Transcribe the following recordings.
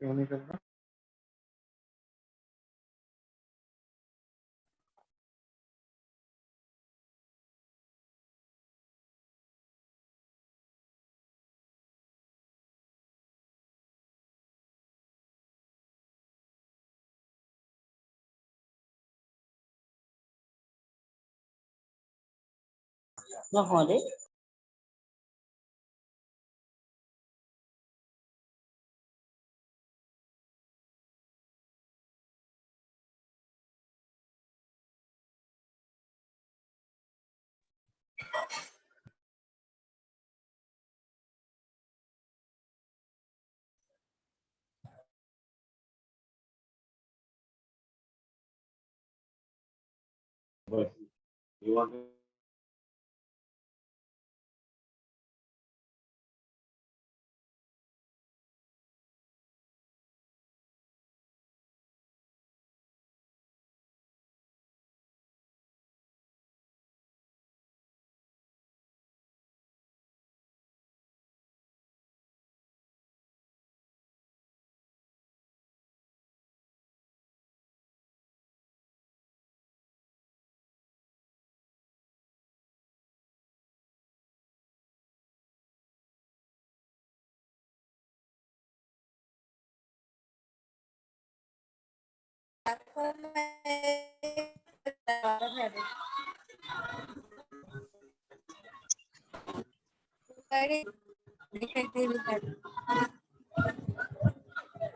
क्यों नहीं करना? महोदय You want to?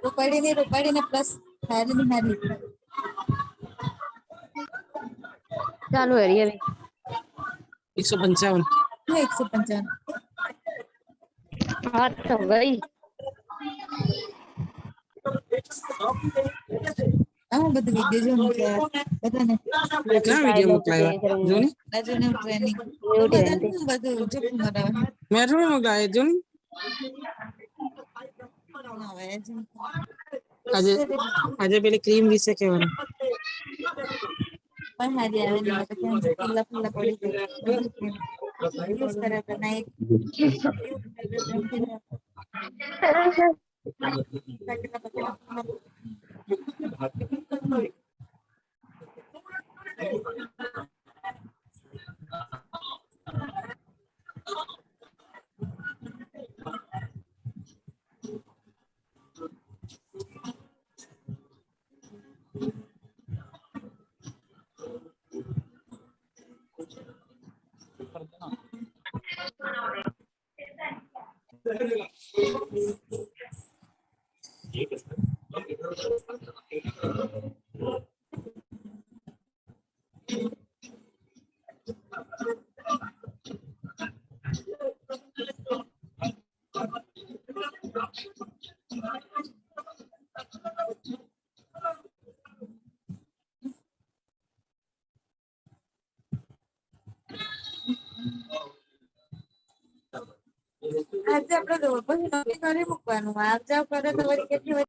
रुपाड़ी ने प्लस हारी चालू है रही अभी 155 155 हाँ तो गई બધું વિડિયો જો મૂક્યા બધાને क्या वीडियो डायलॉग मोकलायो देख रही जोनी રાજુને ટ્રેનિંગ ड्यूटी બધાને रहती બધું જો મરાવે मैं थोड़ा मोकलायो जोनी હવે आज आज पहले क्रीम विશે કહેવાનું પણ હારી આવે ને બધા ફુલ્લા ફુલ્લા પડી જાય યુઝ કરે તો નાઈટ આજે આપણે પછી નક્કી કરી મૂકવાનું આપ જાવ કરે તો વળી કેટલી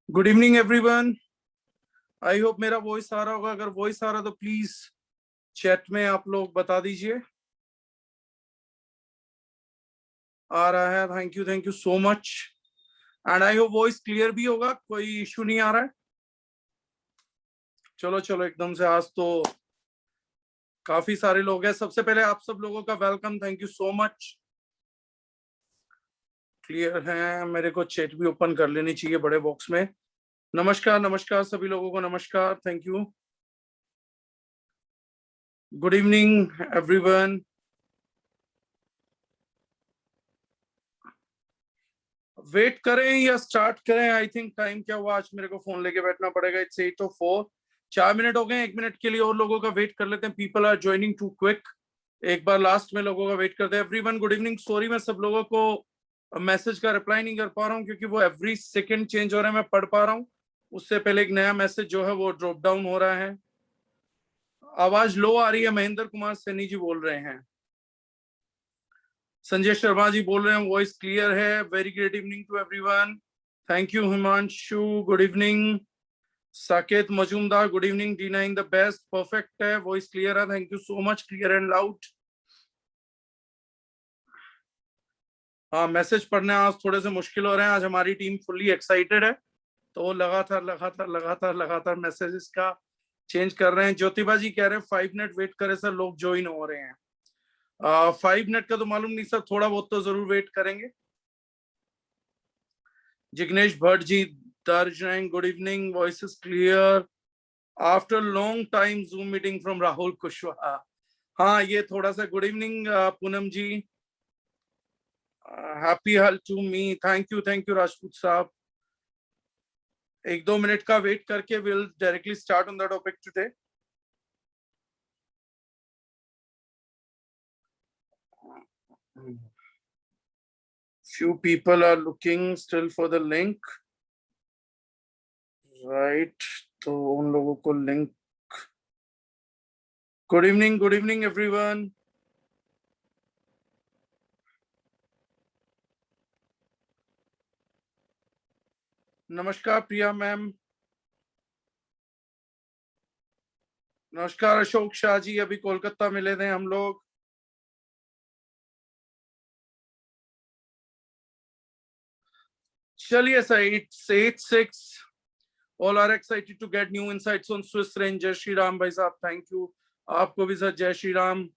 good evening everyone. I hope मेरा वॉइस आ रहा होगा। अगर वॉइस आ रहा तो प्लीज चैट में आप लोग बता दीजिए। आ रहा है, thank you so much. And I hope voice clear भी होगा, कोई इश्यू नहीं आ रहा है। चलो चलो एकदम से आज तो काफी सारे लोग हैं। सबसे पहले आप सब लोगों का welcome, thank you so much. Clear है, मेरे को चैट भी ओपन कर लेनी चाहिए बड़े बॉक्स में। नमस्कार नमस्कार सभी लोगों को, नमस्कार, thank you. Good evening everyone. Wait करें या स्टार्ट करें? आई थिंक टाइम क्या हुआ, आज मेरे को फोन लेके बैठना पड़ेगा। इट्स 8:04, 4 मिनट हो गए। 1 मिनट के लिए और लोगों का वेट कर लेते हैं। People are joining too quick. एक बार लास्ट में लोगों का वेट करते हैं। Everyone good evening. सॉरी मैं सब लोगों को मैसेज का रिप्लाई नहीं कर पा रहा हूँ क्योंकि वो एवरी सेकेंड चेंज हो रहा है। मैं पढ़ पा रहा हूँ, उससे पहले एक नया मैसेज जो है वो ड्रॉप डाउन हो रहा है। आवाज लो आ रही है। महेंद्र कुमार सैनी जी बोल रहे हैं। संजय शर्मा जी बोल रहे हैं वॉइस क्लियर है। Very great evening to everyone. Thank you Himanshu, good evening. Saket Majumdar good evening. D9 the best, perfect है, वॉइस क्लियर है, thank you so much, clear and loud. हाँ, मैसेज पढ़ने आज थोड़े से मुश्किल हो रहे हैं। आज हमारी टीम फुल्ली एक्साइटेड है तो लगातार लगातार लगातार लगातार मैसेजेस का चेंज कर रहे हैं। ज्योतिबा जी कह रहे हैं 5 मिनट वेट करें सर, लोग ज्वाइन हो रहे हैं। 5 मिनट का तो मालूम नहीं सर, थोड़ा बहुत तो जरूर वेट करेंगे। Jignesh Bhatt ji, Darjeeling good evening, voice is clear after long time, Zoom meeting from Rahul Kushwaha. हाँ, ये थोड़ा सा good evening Poonam ji, happy हल to me, thank you Rajput साहब। 1-2 मिनट का वेट करके will directly start on the topic today. Few people are looking still for the link, right? तो उन लोगों को लिंक। Good evening everyone. नमस्कार प्रिया मैम, नमस्कार अशोक शाह जी, अभी कोलकाता मिले थे हम लोग। चलिए sir, 8:06 all are excited to get new insights on Swiss range. जय श्री राम भाई साहब, थैंक यू। आपको भी सर जय श्री राम।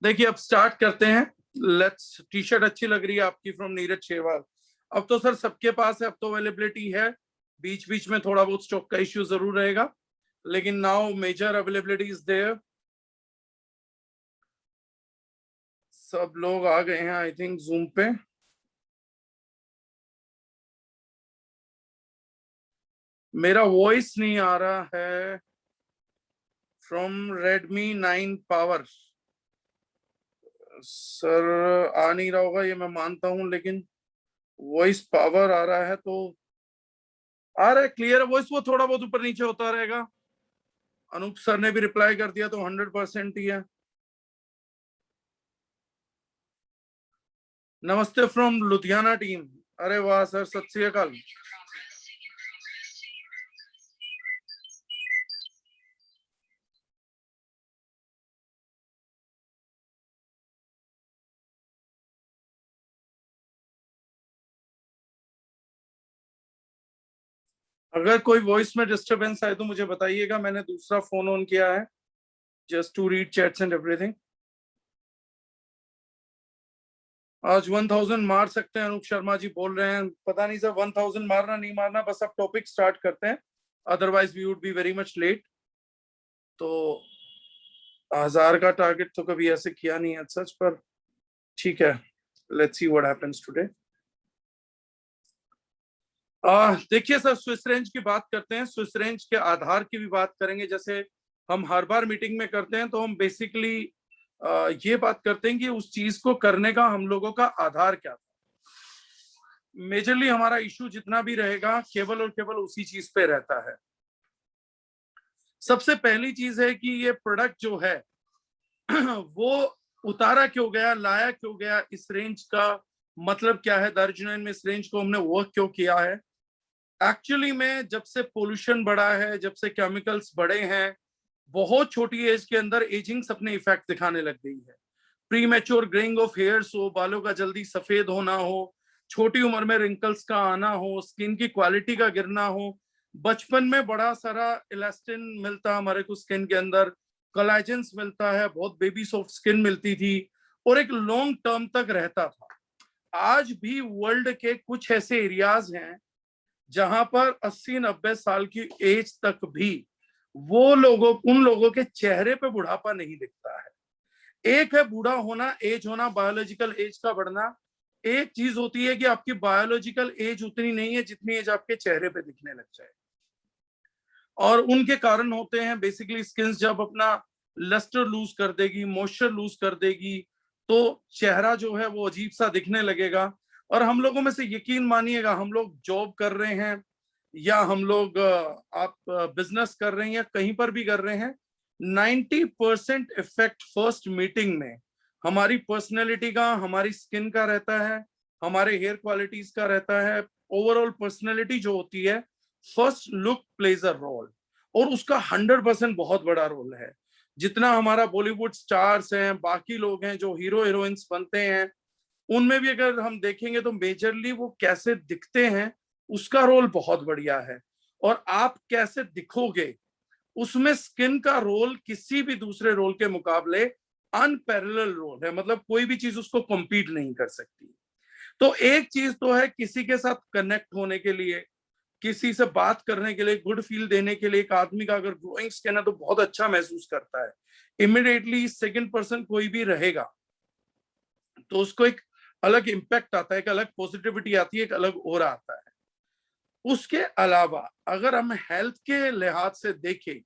देखिए अब स्टार्ट करते हैं। लेट्स, टी शर्ट अच्छी लग रही है आपकी, फ्रॉम नीरज शेरवाल। अब तो सर सबके पास है, अब तो अवेलेबिलिटी है। बीच बीच में थोड़ा बहुत स्टॉक का इश्यू जरूर रहेगा, लेकिन now major availability is there. सब लोग आ गए हैं आई थिंक जूम पे। मेरा वॉइस नहीं आ रहा है फ्रॉम Redmi 9 पावर। सर आ नहीं रहा होगा ये मैं मानता हूं, लेकिन वॉइस पावर आ रहा है तो आ रहा है, क्लियर वॉइस। वो थोड़ा बहुत ऊपर नीचे होता रहेगा। अनूप सर ने भी रिप्लाई कर दिया तो 100% ही है। नमस्ते फ्रॉम लुधियाना टीम। अरे वाह सर, सत श्री अकाल। अगर कोई वॉइस में डिस्टरबेंस आए तो मुझे बताइएगा। मैंने दूसरा फोन ऑन किया है just to read chats and everything. आज 1000 मार सकते हैं, अनूप शर्मा जी बोल रहे हैं। पता नहीं सर 1000 मारना नहीं मारना, बस अब टॉपिक स्टार्ट करते हैं, otherwise we would be very much late. तो 1000 का टारगेट तो कभी ऐसे किया नहीं है सच, पर ठीक है, let's see what happens today. देखिए सर, स्विस रेंज की बात करते हैं। स्विस रेंज के आधार की भी बात करेंगे। जैसे हम हर बार मीटिंग में करते हैं तो हम बेसिकली ये बात करते हैं कि उस चीज को करने का हम लोगों का आधार क्या था। मेजरली हमारा इशू जितना भी रहेगा केवल और केवल उसी चीज पे रहता है। सबसे पहली चीज है कि ये प्रोडक्ट जो है वो उतारा क्यों गया, लाया क्यों गया, इस रेंज का मतलब क्या है, दार्जिलिंग में इस रेंज को हमने वर्क क्यों किया है। एक्चुअली में जब से पोल्यूशन बढ़ा है, जब से केमिकल्स बढ़े हैं, बहुत छोटी एज के अंदर एजिंग्स अपने इफेक्ट दिखाने लग गई है। Pre mature greying of hairs हो, बालों का जल्दी सफेद होना हो, छोटी उम्र में रिंकल्स का आना हो, स्किन की क्वालिटी का गिरना हो। बचपन में बड़ा सारा इलास्टिन मिलता हमारे को स्किन के अंदर, कोलेजन्स मिलता है, बहुत बेबी सॉफ्ट स्किन मिलती थी और एक लॉन्ग टर्म तक रहता था। आज भी वर्ल्ड के कुछ ऐसे एरियाज हैं जहां पर 80-90 साल की एज तक भी उन लोगों के चेहरे पे बुढ़ापा नहीं दिखता है। एक है बूढ़ा होना, एज होना, बायोलॉजिकल एज का बढ़ना। एक चीज होती है कि आपकी बायोलॉजिकल एज उतनी नहीं है जितनी एज आपके चेहरे पे दिखने लग जाए, और उनके कारण होते हैं बेसिकली स्किन जब अपना लस्टर लूज कर देगी, मॉइस्चर लूज कर देगी, तो चेहरा जो है वो अजीब सा दिखने लगेगा। और हम लोगों में से यकीन मानिएगा, हम लोग जॉब कर रहे हैं या हम लोग आप बिजनेस कर रहे हैं या कहीं पर भी कर रहे हैं, 90% इफेक्ट फर्स्ट मीटिंग में हमारी पर्सनैलिटी का, हमारी स्किन का रहता है, हमारे हेयर क्वालिटीज का रहता है। ओवरऑल पर्सनैलिटी जो होती है, first look plays a role, और उसका 100% बहुत बड़ा रोल है। जितना हमारा बॉलीवुड स्टार्स हैं, बाकी लोग हैं जो हीरो हीरोइंस बनते हैं, उनमें भी अगर हम देखेंगे तो मेजरली वो कैसे दिखते हैं उसका रोल बहुत बढ़िया है। और आप कैसे दिखोगे उसमें स्किन का रोल किसी भी दूसरे रोल के मुकाबले अनपैरेलल रोल है, मतलब कोई भी चीज उसको कॉम्पीट नहीं कर सकती। तो एक चीज तो है किसी के साथ कनेक्ट होने के लिए, किसी से बात करने के लिए, गुड फील देने के लिए, एक आदमी का अगर ग्लोइंग स्किन है तो बहुत अच्छा महसूस करता है, इमिडिएटली सेकंड पर्सन कोई भी रहेगा तो उसको एक अलग इम्पैक्ट आता है, एक अलग पॉजिटिविटी आती है, एक अलग ओरा आता है। उसके अलावा अगर हम हेल्थ के लिहाज से देखें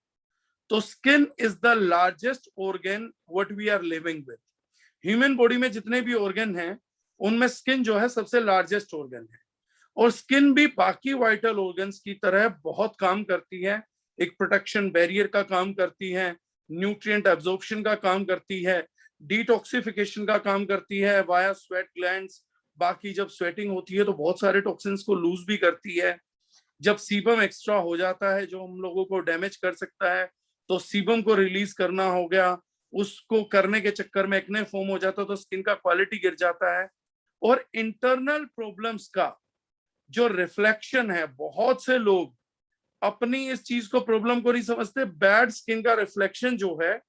तो skin is the largest organ what we are living with. Human body में जितने भी ऑर्गन हैं उनमें स्किन जो है सबसे लार्जेस्ट ऑर्गन है, और स्किन भी बाकी वाइटल ऑर्गन्स की तरह बहुत काम करती है। एक प्रोटेक्शन बैरियर का काम करती है, न्यूट्रिएंट एब्जॉर्प्शन का काम करती है, डिटॉक्सिफिकेशन का काम करती है वाया स्वेट ग्लैंड्स। बाकी जब स्वेटिंग होती है तो बहुत सारे टॉक्सिन्स को लूज भी करती है। जब सीबम एक्स्ट्रा हो जाता है जो हम लोगों को डैमेज कर सकता है, तो सीबम को रिलीज करना हो गया, उसको करने के चक्कर में एक्ने फॉर्म हो जाता है तो स्किन का क्वालिटी गिर जाता है। और इंटरनल प्रॉब्लम्स का जो रिफ्लेक्शन है, बहुत से लोग अपनी इस चीज को प्रॉब्लम को नहीं समझते, बैड स्किन का रिफ्लेक्शन जो है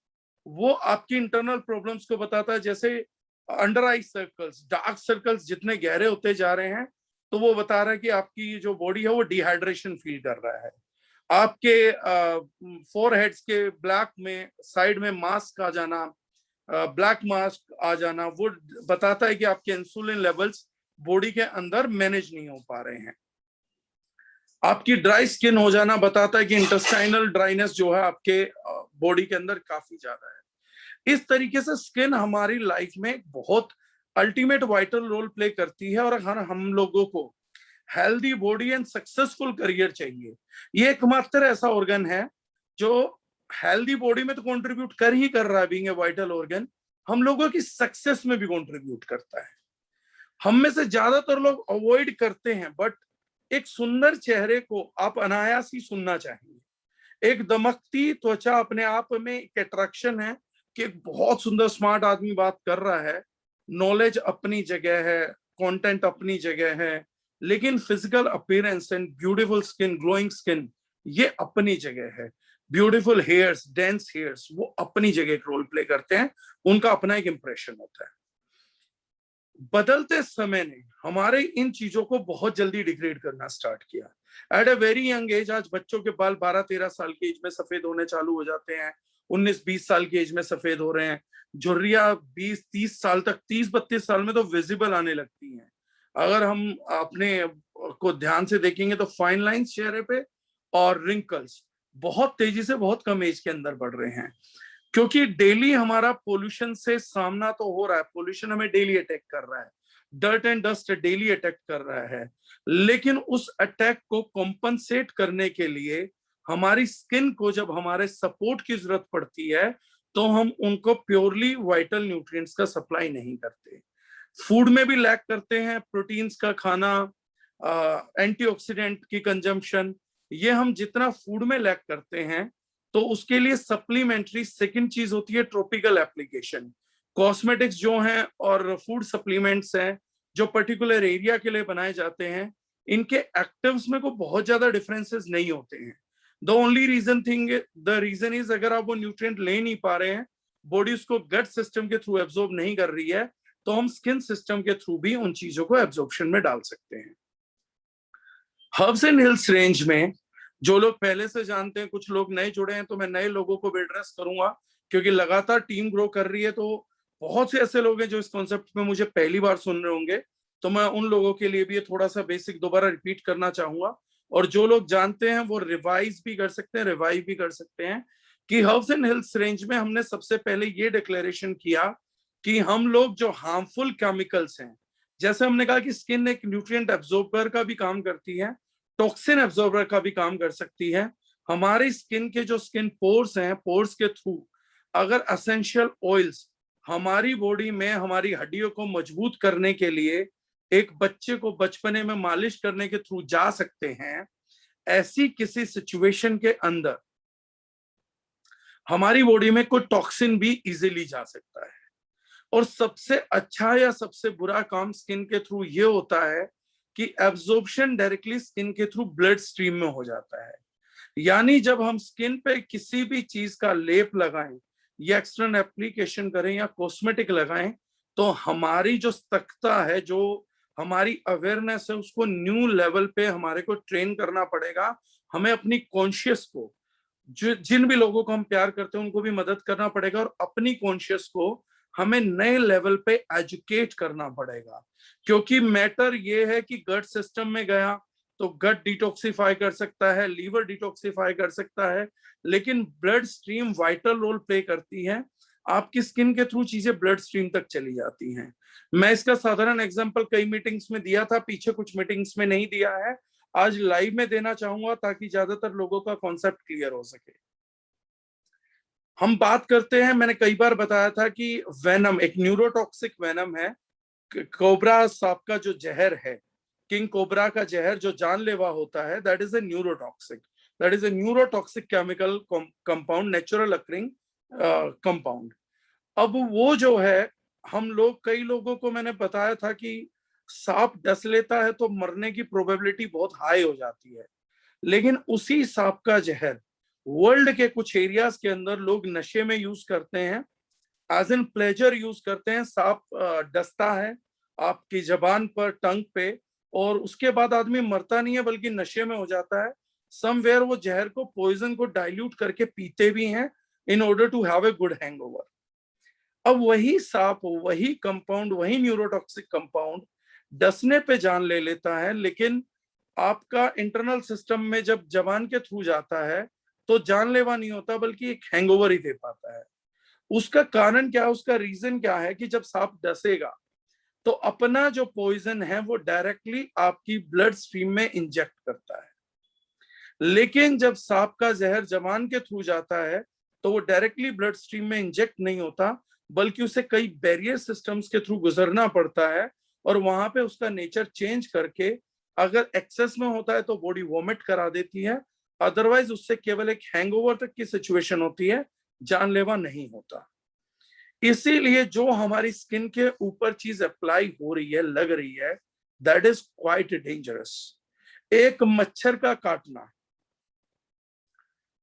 वो आपकी इंटरनल प्रॉब्लम्स को बताता है। जैसे अंडर आई सर्कल्स, डार्क सर्कल्स जितने गहरे होते जा रहे हैं तो वो बता रहा है कि आपकी जो बॉडी है वो डिहाइड्रेशन फील कर रहा है। आपके फोरहेड्स के ब्लैक में साइड में मास्क आ जाना, ब्लैक मास्क आ जाना, वो बताता है कि आपके इंसुलिन लेवल्स बॉडी के अंदर मैनेज नहीं हो पा रहे हैं। आपकी ड्राई स्किन हो जाना बताता है कि इंटेस्टाइनल ड्राइनेस जो है आपके बॉडी के अंदर काफी ज्यादा है। इस तरीके से स्किन हमारी लाइफ में बहुत अल्टीमेट वाइटल रोल प्ले करती है। और अगर हम लोगों को healthy body and successful career चाहिए, ये एकमात्र ऐसा ऑर्गन है जो हेल्दी बॉडी में तो कंट्रीब्यूट कर ही कर रहा है, बीइंग ए वाइटल ऑर्गन, हम लोगों की सक्सेस में भी कंट्रीब्यूट करता है। हम में से ज्यादातर लोग अवॉइड करते हैं, बट एक सुंदर चेहरे को आप अनायास ही सुनना चाहिए। एक दमकती त्वचा अपने आप में एक अट्रैक्शन है कि एक बहुत सुंदर स्मार्ट आदमी बात कर रहा है, नॉलेज अपनी जगह है, कंटेंट अपनी जगह है, लेकिन physical appearance and beautiful skin, glowing skin, ये अपनी जगह है। ब्यूटीफुल हेयर्स, डेंस हेयर्स, वो अपनी जगह एक रोल प्ले करते हैं, उनका अपना एक इंप्रेशन होता है। बदलते समय ने हमारे इन चीजों को बहुत जल्दी डिग्रेड करना स्टार्ट किया। At a very young age आज बच्चों के बाल 12-13 साल की एज में सफेद होने चालू हो जाते हैं, 19-20 साल की एज में सफेद हो रहे हैं। झुर्रियां 20-30 साल तक, 30-32 साल में तो विजिबल आने लगती हैं। अगर हम अपने को ध्यान से देखेंगे तो फाइन लाइंस चेहरे पे और रिंकल्स बहुत तेजी से बहुत कम एज के अंदर बढ़ रहे हैं। क्योंकि डेली हमारा पोल्यूशन से सामना तो हो रहा है, पोल्यूशन हमें डेली अटैक कर रहा है, dirt and dust daily attack कर रहा है, लेकिन उस अटैक को कॉम्पनसेट करने के लिए हमारी स्किन को जब हमारे सपोर्ट की जरूरत पड़ती है तो हम उनको प्योरली वाइटल न्यूट्रिएंट्स का सप्लाई नहीं करते। फूड में भी लैक करते हैं, प्रोटीन्स का खाना, एंटीऑक्सीडेंट की कंजम्पशन, ये हम जितना फूड में लैक करते हैं तो उसके लिए सप्लीमेंट्री सेकंड चीज होती है ट्रॉपिकल एप्लीकेशन। कॉस्मेटिक्स जो हैं और फूड सप्लीमेंट्स हैं जो पर्टिकुलर एरिया के लिए बनाए जाते हैं, इनके एक्टिव्स में को बहुत ज्यादा डिफरेंसेस नहीं होते हैं। द रीजन इज अगर आप वो न्यूट्रिएंट ले नहीं पा रहे हैं, बॉडी उसको गट सिस्टम के थ्रू एब्जॉर्ब नहीं कर रही है, तो हम स्किन सिस्टम के थ्रू भी उन चीजों को एब्जॉर्प्शन में डाल सकते हैं। हर्ब्स एंड हिल्स रेंज में जो लोग पहले से जानते हैं, कुछ लोग नए जुड़े हैं, तो मैं नए लोगों को भी एड्रेस करूंगा क्योंकि लगातार टीम ग्रो कर रही है, तो बहुत से ऐसे लोग हैं जो इस कॉन्सेप्ट में मुझे पहली बार सुन रहे होंगे, तो मैं उन लोगों के लिए भी थोड़ा सा बेसिक दोबारा रिपीट करना चाहूंगा। और जो लोग जानते हैं वो रिवाइज भी कर सकते हैं, रिवाइव भी कर सकते हैं कि हर्ब्स एंड हिल्स रेंज में हमने सबसे पहले ये डिक्लेरेशन किया कि हम लोग जो हार्मफुल केमिकल्स हैं, जैसे हमने कहा कि स्किन एक न्यूट्रिएंट एब्जॉर्बर का भी काम करती है, टॉक्सिन एब्जॉर्बर का भी काम कर सकती है। हमारी स्किन के जो स्किन पोर्स हैं, पोर्स के थ्रू अगर एसेंशियल ऑयल्स हमारी बॉडी में हमारी हड्डियों को मजबूत करने के लिए एक बच्चे को बचपने में मालिश करने के थ्रू जा सकते हैं, ऐसी किसी सिचुएशन के अंदर हमारी बॉडी में कोई टॉक्सिन भी इजीली जा सकता है। और सबसे अच्छा या सबसे बुरा काम स्किन के थ्रू ये होता है कि एब्जॉर्प्शन डायरेक्टली स्किन के थ्रू ब्लड स्ट्रीम में हो जाता है। यानी जब हम स्किन पे किसी भी चीज का लेप लगाएं या एक्सटर्नल एप्लीकेशन करें या कॉस्मेटिक लगाएं, तो हमारी जो सतर्कता है, जो हमारी अवेयरनेस है, उसको न्यू लेवल पे हमारे को ट्रेन करना पड़ेगा। हमें अपनी कॉन्शियस को, जिन भी लोगों को हम प्यार करते हैं उनको भी मदद करना पड़ेगा, और अपनी कॉन्शियस को हमें नए लेवल पे एजुकेट करना पड़ेगा। क्योंकि मैटर ये है कि गट सिस्टम में गया तो गट डिटॉक्सिफाई कर सकता है, लीवर डिटॉक्सिफाई कर सकता है, लेकिन blood stream vital role play करती है। आपकी स्किन के थ्रू चीजें ब्लड स्ट्रीम तक चली जाती हैं। मैं इसका साधारण एग्जांपल कई मीटिंग्स में दिया था, पीछे कुछ मीटिंग्स में नहीं दिया है, आज लाइव में देना चाहूंगा ताकि ज्यादातर लोगों का कॉन्सेप्ट क्लियर हो सके। हम बात करते हैं, मैंने कई बार बताया था कि वेनम एक न्यूरोटॉक्सिक वेनम है। कोबरा सांप का जो जहर है, किंग कोबरा का जहर जो जानलेवा होता है, that is a neurotoxic, that is a neurotoxic chemical compound, natural occurring compound. अब वो जो है, हम लोग, कई लोगों को मैंने बताया था कि सांप डस लेता है तो मरने की प्रोबेबिलिटी बहुत हाई हो जाती है, लेकिन उसी सांप का जहर वर्ल्ड के कुछ एरियाज के अंदर लोग नशे में यूज करते हैं, एज एन प्लेजर यूज करते हैं। सांप डसता है आपकी जबान पर, टंग पे, और उसके बाद आदमी मरता नहीं है बल्कि नशे में हो जाता है। समवेयर वो जहर को, पॉइजन को डाइल्यूट करके पीते भी हैं in order to have a good hangover. अब वही सांप, वही कंपाउंड, वही न्यूरोटॉक्सिक कंपाउंड डसने पे जान ले लेता है, लेकिन आपका इंटरनल सिस्टम में जब जबान के थ्रू जाता है तो जानलेवा नहीं होता बल्कि एक हैंगओवर ही दे पाता है। उसका कारण क्या है, उसका रीजन क्या है कि जब सांप डसेगा तो अपना जो पॉइजन है वो डायरेक्टली आपकी ब्लड स्ट्रीम में इंजेक्ट करता है, लेकिन जब सांप का जहर जबान के थ्रू जाता है तो वो डायरेक्टली ब्लड स्ट्रीम में इंजेक्ट नहीं होता, बल्कि उसे कई बैरियर सिस्टम्स के थ्रू गुजरना पड़ता है, और वहां पे उसका नेचर चेंज करके अगर एक्सेस में होता है तो बॉडी वॉमिट करा देती है, अदरवाइज उससे केवल एक हैंगओवर तक की सिचुएशन होती है, जानलेवा नहीं होता। इसीलिए जो हमारी स्किन के ऊपर चीज अप्लाई हो रही है, लग रही है, दैट इज क्वाइट डेंजरस। एक मच्छर का काटना,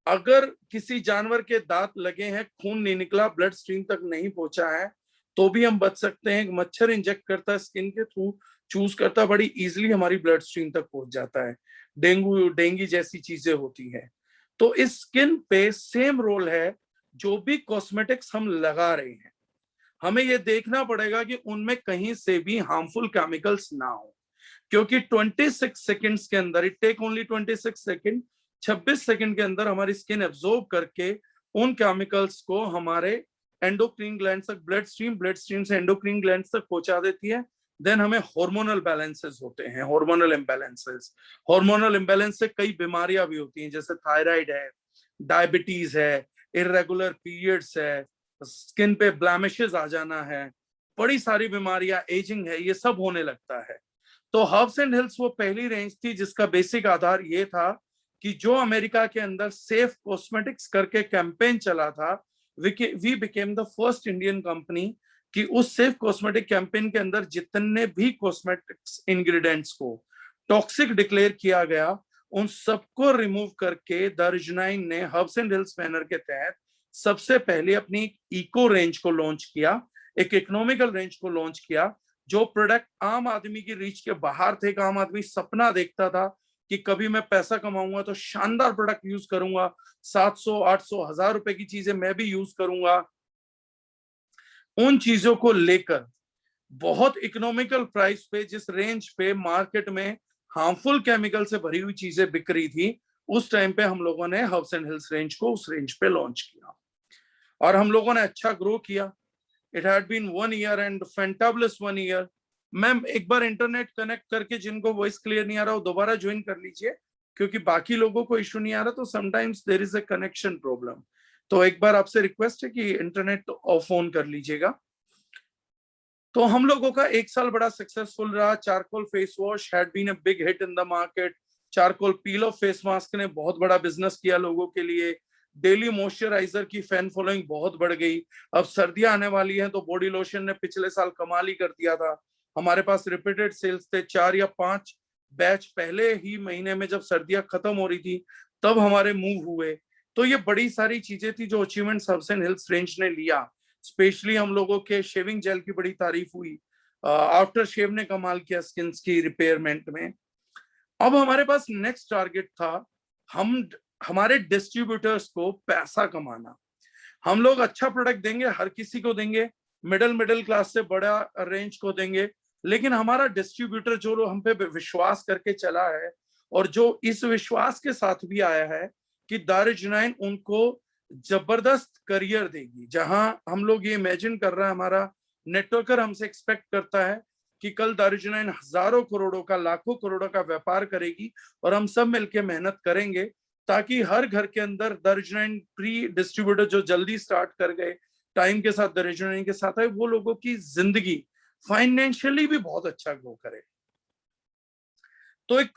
अगर किसी जानवर के दांत लगे हैं, खून नहीं निकला, ब्लड स्ट्रीम तक नहीं पहुंचा है, तो भी हम बच सकते हैं। मच्छर इंजेक्ट करता है स्किन के थ्रू, चूज करता, बड़ी इजीली हमारी ब्लड स्ट्रीम तक पहुंच जाता है। डेंगू जैसी चीजें होती हैं। तो इस स्किन पे सेम रोल है। जो भी कॉस्मेटिक्स हम लगा रहे हैं, हमें ये देखना पड़ेगा कि उनमें कहीं से भी हार्मफुल केमिकल्स ना हो, क्योंकि 26 सेकंड्स के अंदर, it take only 26 second, 26 second के अंदर हमारी स्किन एब्जॉर्ब करके उन केमिकल्स को हमारे एंडोक्रीन ग्लैंड तक, ब्लड स्ट्रीम से एंडोक्रीन ग्लैंड तक पहुंचा देती है। देन हमें हार्मोनल बैलेंसेस होते हैं, हार्मोनल इम्बैलेंसेस। हार्मोनल इम्बैलेंस से कई बीमारियां भी होती हैं, जैसे थायराइड है, डायबिटीज है, इरेगुलर पीरियड्स है, स्किन पे ब्लैमिशेस आ जाना है, बड़ी सारी बीमारियां, एजिंग है, ये सब होने लगता है। तो हर्ब्स एंड हिल्स वो पहली रेंज थी जिसका बेसिक आधार ये था कि जो अमेरिका के अंदर सेफ कॉस्मेटिक्स करके कैंपेन चला था, we became the first Indian company कि उस सेफ कॉस्मेटिक कैंपेन के अंदर जितने भी कॉस्मेटिक्स इंग्रेडिएंट्स को टॉक्सिक डिक्लेयर किया गया, उन सबको रिमूव करके द अर्जिनाइन ने हर्ब्स एंड हिल्स बैनर के तहत सबसे पहले अपनी इको रेंज को लॉन्च किया, एक इकोनॉमिकल रेंज को लॉन्च किया, जो प्रोडक्ट आम आदमी की रीच के बाहर थे। आम आदमी सपना देखता था कि कभी मैं पैसा कमाऊंगा तो शानदार प्रोडक्ट यूज करूंगा, 700, 800, 1000 रुपए की चीजें मैं भी यूज करूंगा। उन चीजों को लेकर बहुत इकोनॉमिकल प्राइस पे, जिस रेंज पे मार्केट में हार्मफुल केमिकल से भरी हुई चीजें बिक रही थी, उस टाइम पे हम लोगों ने हर्ब्स एंड हिल्स रेंज को उस रेंज पे लॉन्च किया और हम लोगों ने अच्छा ग्रो किया। It had been 1 year and fantabulous 1 year. Ma'am एक बार इंटरनेट कनेक्ट करके जिनको वॉइस क्लियर नहीं आ रहा वो दोबारा ज्वाइन कर लीजिए, क्योंकि बाकी लोगों को इशू नहीं आ रहा, तो sometimes there is a connection problem. तो एक बार आपसे रिक्वेस्ट है कि इंटरनेट ऑफ ऑन कर लीजिएगा। तो हम लोगों का 1 साल बड़ा सक्सेसफुल रहा। Charcoal face wash had been a big hit in the market. Charcoal peel off face mask ने बहुत बड़ा बिजनेस किया लोगों के लिए। डेली मॉइस्चराइजर की फैन फॉलोइंग बहुत बढ़ गई। अब सर्दियां आने वाली हैं तो बॉडी लोशन ने पिछले साल कमाल ही कर दिया था। हमारे पास रिपीटेड सेल्स थे, 4 या 5 बैच पहले ही महीने में, जब सर्दियां खत्म हो रही थी तब हमारे मूव हुए। तो ये बड़ी सारी चीजें थी जो achievement herbs and hills range ने लिया। स्पेशली हम लोगों के शेविंग जेल की बड़ी तारीफ हुई, आफ्टर शेव ने कमाल किया स्किन की रिपेयरमेंट में। अब हमारे पास नेक्स्ट टारगेट था हमारे डिस्ट्रीब्यूटर्स को पैसा कमाना। हम लोग अच्छा प्रोडक्ट देंगे, हर किसी को देंगे, मिडिल क्लास से बड़ा रेंज को देंगे, लेकिन हमारा डिस्ट्रीब्यूटर जो हम पे विश्वास करके चला है और जो इस विश्वास के साथ भी आया है कि दारुल उनको जबरदस्त करियर देगी, जहां हम लोग ये इमेजिन कर रहे हैं, हमारा नेटवर्कर हमसे एक्सपेक्ट करता है कि कल दारुल हजारों करोड़ों का, लाखों करोड़ों का व्यापार करेगी और हम सब मिलकर मेहनत करेंगे ताकि हर घर के अंदर दारुल प्री डिस्ट्रीब्यूटर जो जल्दी स्टार्ट कर गए, टाइम के साथ दारुल के साथ आए, वो लोगों की जिंदगी फाइनेंशियली भी बहुत अच्छा ग्रो करे। तो एक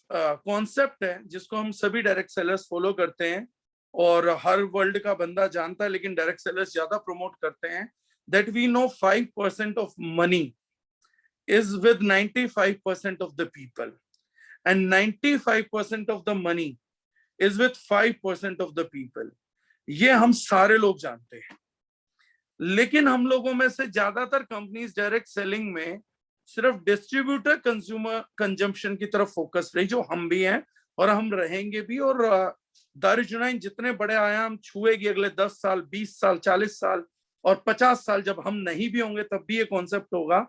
कॉन्सेप्ट है जिसको हम सभी डायरेक्ट सेलर्स फॉलो करते हैं और हर वर्ल्ड का बंदा जानता है, लेकिन डायरेक्ट सेलर्स ज्यादा प्रमोट करते हैं, that we know 5% of money is with 95% of the people and 95% of the money is with 5% of the people. ये हम सारे लोग जानते हैं, लेकिन हम लोगों में से ज्यादातर कंपनीज डायरेक्ट सेलिंग में सिर्फ डिस्ट्रीब्यूटर कंज्यूमर कंजम्पशन की तरफ फोकस रही, जो हम भी हैं और हम रहेंगे भी। और दारुल जितने बड़े आयाम छुएगी अगले 10 साल, 20 साल, 40 साल और 50 साल, जब हम नहीं भी होंगे तब भी ये कॉन्सेप्ट होगा।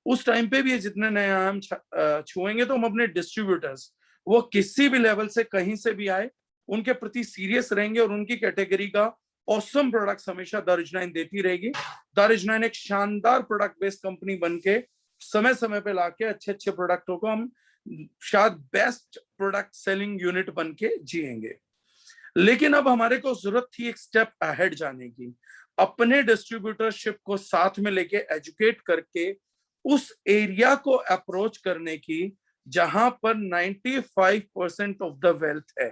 उस टाइम पे भी ये जितने नए आयाम छुएंगे, तो हम अपने डिस्ट्रीब्यूटर्स, वो किसी भी लेवल से कहीं से भी आए, उनके प्रति सीरियस रहेंगे और उनकी कैटेगरी का ऑसम प्रोडक्ट्स हमेशा दारुल देती रहेगी। दारुल एक शानदार प्रोडक्ट बेस्ड कंपनी बनके समय समय पे लाके अच्छे अच्छे प्रोडक्टों को हम शायद बेस्ट प्रोडक्ट सेलिंग यूनिट बनके जिएंगे। लेकिन अब हमारे को जरूरत थी एक स्टेप अहेड जाने की, अपने डिस्ट्रीब्यूटरशिप को साथ में लेके एजुकेट करके उस एरिया को अप्रोच करने की जहां पर 95% ऑफ द वेल्थ है।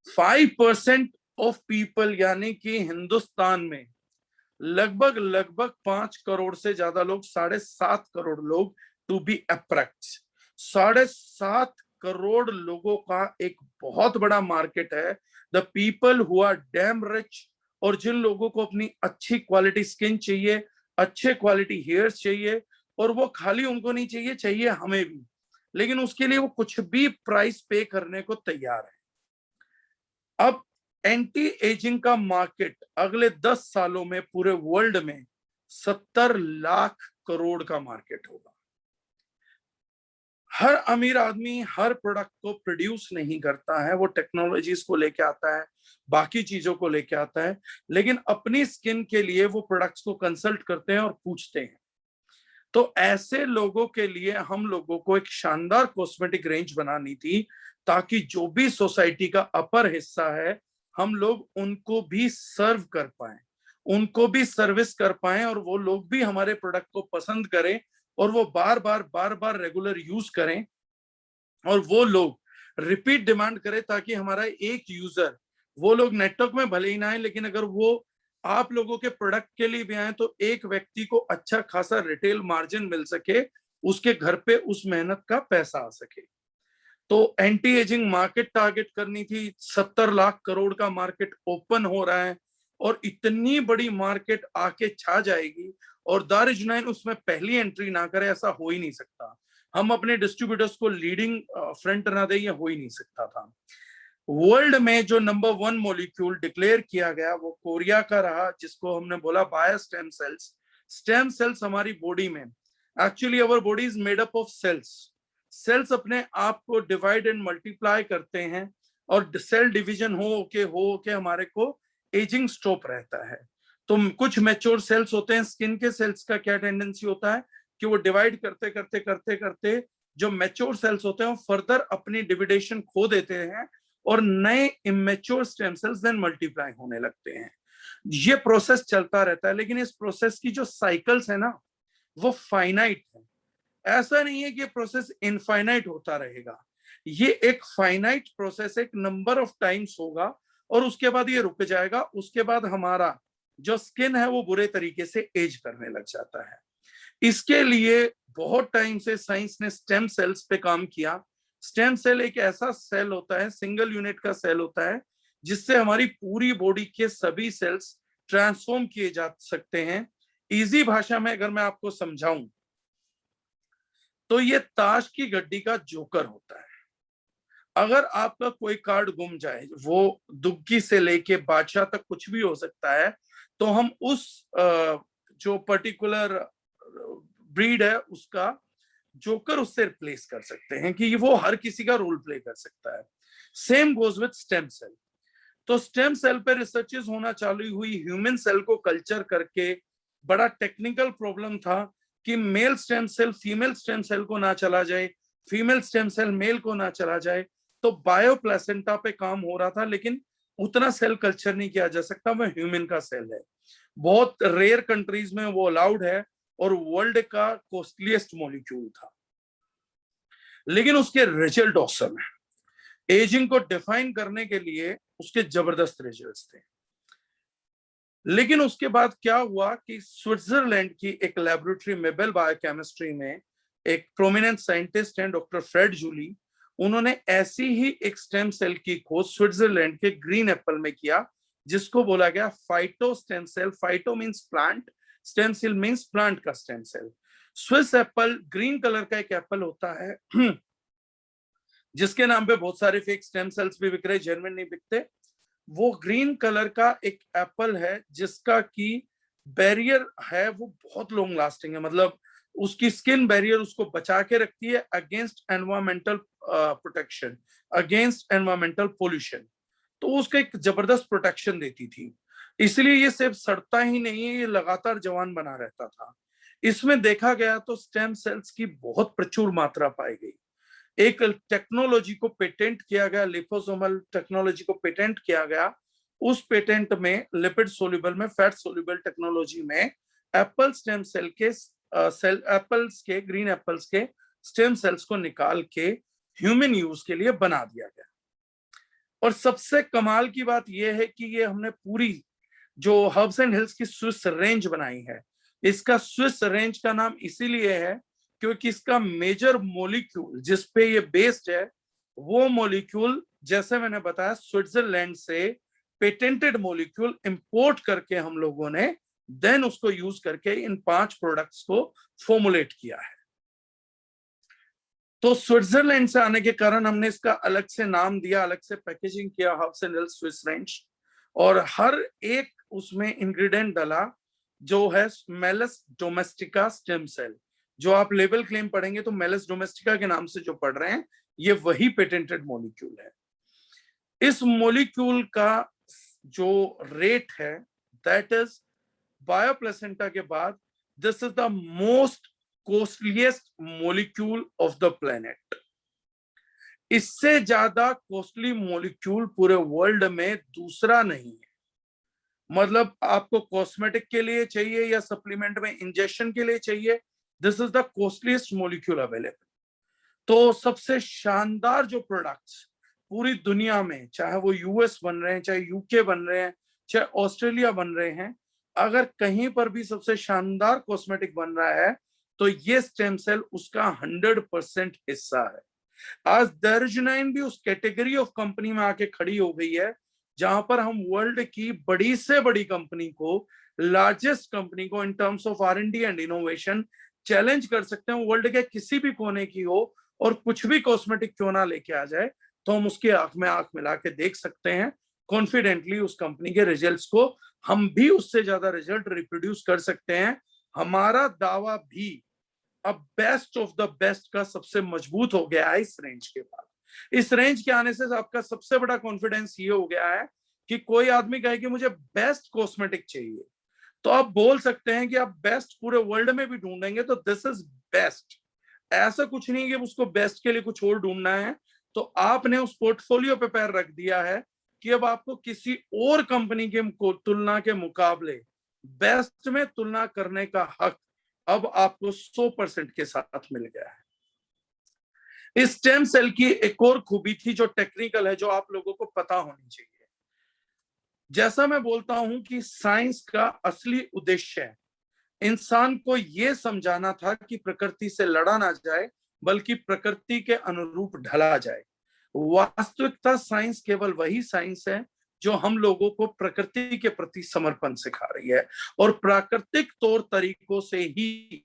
5% ऑफ पीपल यानी कि हिंदुस्तान में लगभग 5 करोड़ से ज्यादा लोग, 7.5 करोड़ लोग टू बी अप्रैक्ट, 7.5 करोड़ लोगों का एक बहुत बड़ा मार्केट है। The people who are damn rich, और जिन लोगों को अपनी अच्छी क्वालिटी स्किन चाहिए, अच्छे क्वालिटी हेयर्स चाहिए, और वो खाली उनको नहीं चाहिए, चाहिए हमें भी, लेकिन उसके लिए वो कुछ भी प्राइस पे करने को तैयार है। अब एंटी एजिंग का मार्केट अगले 10 सालों में पूरे वर्ल्ड में 70 लाख करोड़ का मार्केट होगा। हर अमीर आदमी हर प्रोडक्ट को प्रोड्यूस नहीं करता है, वो टेक्नोलॉजीज को लेके आता है, बाकी चीजों को लेके आता है, लेकिन अपनी स्किन के लिए वो प्रोडक्ट्स को कंसल्ट करते हैं और पूछते हैं। तो ऐसे लोगों के लिए हम लोगों को एक शानदार कॉस्मेटिक रेंज बनानी थी, ताकि जो भी सोसाइटी का अपर हिस्सा है हम लोग उनको भी सर्व कर पाए, उनको भी सर्विस कर पाए, और वो लोग भी हमारे प्रोडक्ट को पसंद करें और वो बार बार रेगुलर यूज करें, और वो लोग रिपीट डिमांड करें, ताकि हमारा एक यूजर, वो लोग नेटवर्क में भले ही ना आए, लेकिन अगर वो आप लोगों के प्रोडक्ट के लिए भी आए तो एक व्यक्ति को अच्छा खासा रिटेल मार्जिन मिल सके, उसके घर पे उस मेहनत का पैसा आ सके। तो एंटी एजिंग मार्केट टारगेट करनी थी। 70 लाख करोड़ का मार्केट ओपन हो रहा है, और इतनी बड़ी मार्केट आके छा जाएगी और दारुजनाइन उसमें पहली एंट्री ना करे, ऐसा हो ही नहीं सकता। हम अपने डिस्ट्रीब्यूटर्स को लीडिंग फ्रंट ना दे, ये हो ही नहीं सकता था। वर्ल्ड में जो नंबर 1 मॉलिक्यूल डिक्लेयर किया गया वो कोरिया का रहा, जिसको हमने बोला bio stem cells. Stem cells हमारी बॉडी में, actually our body is made up of cells. Cells अपने आप को डिवाइड एंड मल्टीप्लाई करते हैं, और सेल डिवीजन हो के हमारे को एजिंग स्टॉप रहता है। तो कुछ मैच्योर सेल्स होते हैं। स्किन के सेल्स का क्या टेंडेंसी होता है कि वो डिवाइड करते करते करते करते जो मैच्योर सेल्स होते हैं वो फर्दर अपनी डिविडेशन खो देते हैं, और नए immature stem cells then multiply होने लगते हैं। ये प्रोसेस चलता रहता है, लेकिन इस प्रोसेस की जो साइकिल्स है ना वो फाइनाइट है। ऐसा नहीं है कि ये प्रोसेस इनफाइनाइट होता रहेगा। ये एक फाइनाइट प्रोसेस, एक नंबर ऑफ टाइम्स होगा, और उसके बाद ये रुक जाएगा। उसके बाद हमारा जो स्किन है वो बुरे तरीके से एज करने लग जाता है। इसके लिए बहुत टाइम से साइंस ने स्टेम सेल्स पे काम किया। स्टेम सेल एक ऐसा सेल होता है, सिंगल यूनिट का सेल होता है, जिससे हमारी पूरी बॉडी के सभी सेल्स ट्रांसफॉर्म किए जा सकते हैं। इजी भाषा में अगर मैं आपको समझाऊं तो ये ताश की गड्डी का जोकर होता है। अगर आपका कोई कार्ड गुम जाए, वो दुग्गी से लेके बादशाह तक कुछ भी हो सकता है, तो हम उस जो पर्टिकुलर ब्रीड है उसका जोकर उससे रिप्लेस कर सकते हैं, कि वो हर किसी का रोल प्ले कर सकता है। Same goes with stem cell. तो स्टेम सेल पे रिसर्चेस होना चालू हुई। ह्यूमन सेल को कल्चर करके बड़ा टेक्निकल प्रॉब्लम था कि male stem cell female stem cell को ना चला जाए, फीमेल स्टेम सेल मेल को ना चला जाए। तो बायो प्लेसेंटा पे काम हो रहा था, लेकिन उतना सेल कल्चर नहीं किया जा सकता, वो ह्यूमन का सेल है। बहुत रेयर कंट्रीज में वो अलाउड है, और वर्ल्ड का कॉस्टलीस्ट मॉलिक्यूल था, लेकिन उसके रिजल्ट ऑसम है। एजिंग को डिफाइन करने के लिए उसके जबरदस्त रिजल्ट्स थे। लेकिन उसके बाद क्या हुआ कि स्विट्जरलैंड की एक लेबोरेटरी मेबेल बायोकेमिस्ट्री में एक प्रोमिनेंट साइंटिस्ट हैं डॉक्टर फ्रेड जूली, उन्होंने ऐसी ही एक स्टेम सेल की खोज स्विट्जरलैंड के ग्रीन एप्पल में किया, जिसको बोला गया phyto stem cell. Phyto means plant, stem cell means plant का stem cell. Swiss apple green colour का एक एप्पल होता है जिसके नाम पे बहुत सारे फेक स्टेम सेल्स भी बिक रहे, जेन्युइन नहीं बिकते। वो ग्रीन कलर का एक एप्पल है जिसका की बैरियर है वो बहुत लॉन्ग लास्टिंग है, मतलब उसकी स्किन बैरियर उसको बचा के रखती है against environmental protection, against environmental pollution. तो उसका एक जबरदस्त प्रोटेक्शन देती थी, इसलिए ये सिर्फ सड़ता ही नहीं है, ये लगातार जवान बना रहता था। इसमें देखा गया तो स्टेम सेल्स की बहुत प्रचुर मात्रा पाई गई। एक टेक्नोलॉजी को पेटेंट किया गया, लिपोसोमल टेक्नोलॉजी को पेटेंट किया गया। उस पेटेंट में लिपिड सोल्यूबल में फैट सोल्यूबल टेक्नोलॉजी में एप्पल स्टेम सेल के एप्पल्स के ग्रीन एप्पल्स के स्टेम सेल्स को निकाल के ह्यूमन यूज के लिए बना दिया गया। और सबसे कमाल की बात यह है कि ये हमने पूरी जो हर्ब्स एंड हिल्स की स्विस रेंज बनाई है। इसका स्विस रेंज का नाम इसीलिए है क्योंकि इसका मेजर मॉलिक्यूल जिस पे ये बेस्ड है, वो मॉलिक्यूल जैसे मैंने बताया स्विट्जरलैंड से पेटेंटेड मॉलिक्यूल इंपोर्ट करके हम लोगों ने देन उसको यूज करके इन 5 प्रोडक्ट्स को फॉर्मुलेट किया है। तो स्विट्जरलैंड से आने के कारण हमने इसका अलग से नाम दिया, अलग से पैकेजिंग किया, herbs and hills Swiss range. और हर एक उसमें इंग्रेडिएंट डाला जो है मेलस डोमेस्टिका स्टेम सेल। जो आप लेबल क्लेम पढ़ेंगे तो मेलिस डोमेस्टिका के नाम से जो पढ़ रहे हैं, ये वही पेटेंटेड मॉलिक्यूल है। इस मॉलिक्यूल का जो रेट है दैट इज बायोप्लेसेंटा के बाद this is the most costliest molecule of the planet. इससे ज्यादा कॉस्टली मॉलिक्यूल पूरे वर्ल्ड में दूसरा नहीं है। मतलब आपको कॉस्मेटिक के लिए चाहिए या सप्लीमेंट में इंजेक्शन के लिए चाहिए, this is the costliest molecule available. तो सबसे शानदार जो प्रोडक्ट्स पूरी दुनिया में, चाहे वो यूएस बन रहे हैं, चाहे यूके बन रहे हैं, चाहे ऑस्ट्रेलिया बन रहे हैं, अगर कहीं पर भी सबसे शानदार कॉस्मेटिक बन रहा है तो ये स्टेम सेल उसका 100% हिस्सा है। आज दर्जनाइन भी उस कैटेगरी ऑफ कंपनी में आके खड़ी हो गई है जहां पर हम वर्ल्ड की बड़ी से बड़ी कंपनी को, लार्जेस्ट कंपनी को in terms of R&D and innovation challenge कर सकते हैं। वर्ल्ड के किसी भी कोने की हो और कुछ भी कॉस्मेटिक क्यों ना लेके आ जाए, तो हम उसके आंख में आंख मिला के देख सकते हैं कॉन्फिडेंटली उस कंपनी के रिजल्ट्स को। हम भी उससे ज्यादा रिजल्ट रिप्रोड्यूस कर सकते हैं। हमारा दावा भी अब बेस्ट ऑफ द बेस्ट का सबसे मजबूत हो गया है इस रेंज के बाद। इस रेंज के आने से आपका सबसे बड़ा कॉन्फिडेंस ये हो गया है कि कोई आदमी कहे कि मुझे बेस्ट कॉस्मेटिक चाहिए, तो आप बोल सकते हैं कि आप बेस्ट पूरे वर्ल्ड में भी ढूंढेंगे तो दिस इज बेस्ट। ऐसा कुछ नहीं कि उसको बेस्ट के लिए कुछ और ढूंढना है। तो आपने उस पोर्टफोलियो पे पैर रख दिया है कि अब आपको किसी और कंपनी के तुलना के मुकाबले बेस्ट में तुलना करने का हक अब आपको 100% के साथ मिल गया है। इस स्टेम सेल की एक और खूबी थी जो टेक्निकल है, जो आप लोगों को पता होनी चाहिए। जैसा मैं बोलता हूं कि साइंस का असली उद्देश्य इंसान को यह समझाना था कि प्रकृति से लड़ा ना जाए, बल्कि प्रकृति के अनुरूप ढला जाए। वास्तविकता साइंस केवल वही साइंस है जो हम लोगों को प्रकृति के प्रति समर्पण सिखा रही है और प्राकृतिक तौर तरीकों से ही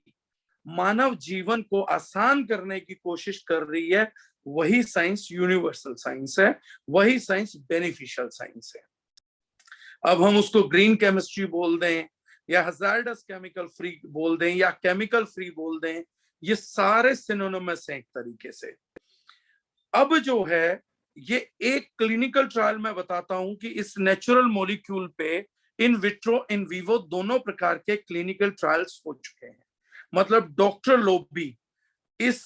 मानव जीवन को आसान करने की कोशिश कर रही है। वही साइंस यूनिवर्सल साइंस है, वही साइंस बेनिफिशियल साइंस है। अब हम उसको ग्रीन केमिस्ट्री बोल दें या हजार्डस केमिकल फ्री बोल दें या केमिकल फ्री बोल दें, ये सारे सिनोनिमस हैं एक तरीके से। अब जो है ये एक क्लिनिकल ट्रायल में बताता हूं कि इस नेचुरल मॉलिक्यूल पे इन विट्रो इन विवो दोनों प्रकार के क्लिनिकल ट्रायल्स हो चुके हैं। मतलब डॉक्टर लोबी इस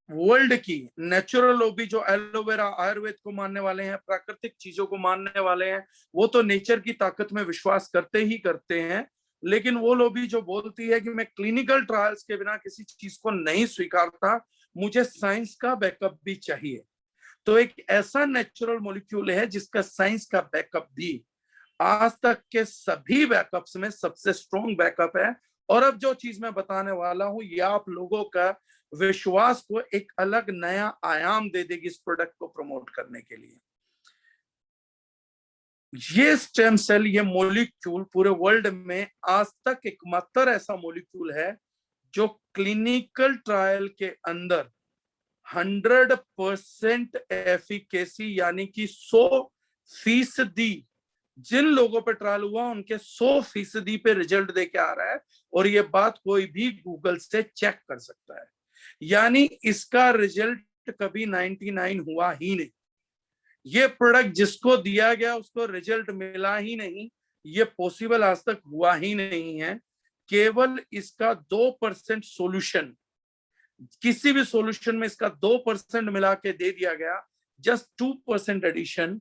वर्ल्ड की नेचुरल लोबी, जो एलोवेरा आयुर्वेद को मानने वाले हैं, प्राकृतिक चीजों को मानने वाले हैं, वो तो नेचर की ताकत में विश्वास करते ही करते हैं। लेकिन वो लोबी जो बोलती है कि मैं क्लिनिकल ट्रायल्स के बिना किसी चीज को नहीं स्वीकारता, मुझे साइंस का बैकअप भी चाहिए, तो एक ऐसा नेचुरल मॉलिक्यूल है जिसका साइंस का बैकअप भी आज तक के सभी बैकअप्स में सबसे स्ट्रॉन्ग बैकअप है। और अब जो चीज मैं बताने वाला हूं, यह आप लोगों का विश्वास को एक अलग नया आयाम दे देगी इस प्रोडक्ट को प्रमोट करने के लिए। ये स्टेम सेल, ये मॉलिक्यूल पूरे वर्ल्ड में आज तक एकमात्र ऐसा मॉलिक्यूल है जो क्लिनिकल ट्रायल के अंदर 100% एफिकेसी, यानी कि 100% जिन लोगों पे ट्रायल हुआ उनके 100% पे रिजल्ट दे के आ रहा है। और ये बात कोई भी गूगल से चेक कर सकता है। यानी इसका रिजल्ट कभी 99 हुआ ही नहीं। ये प्रोडक्ट जिसको दिया गया उसको रिजल्ट मिला ही नहीं, ये पॉसिबल आज तक हुआ ही नहीं है। केवल इसका 2% सॉल्यूशन, किसी भी सॉल्यूशन में इसका 2% मिला के दे दिया गया, जस्ट 2% एडिशन,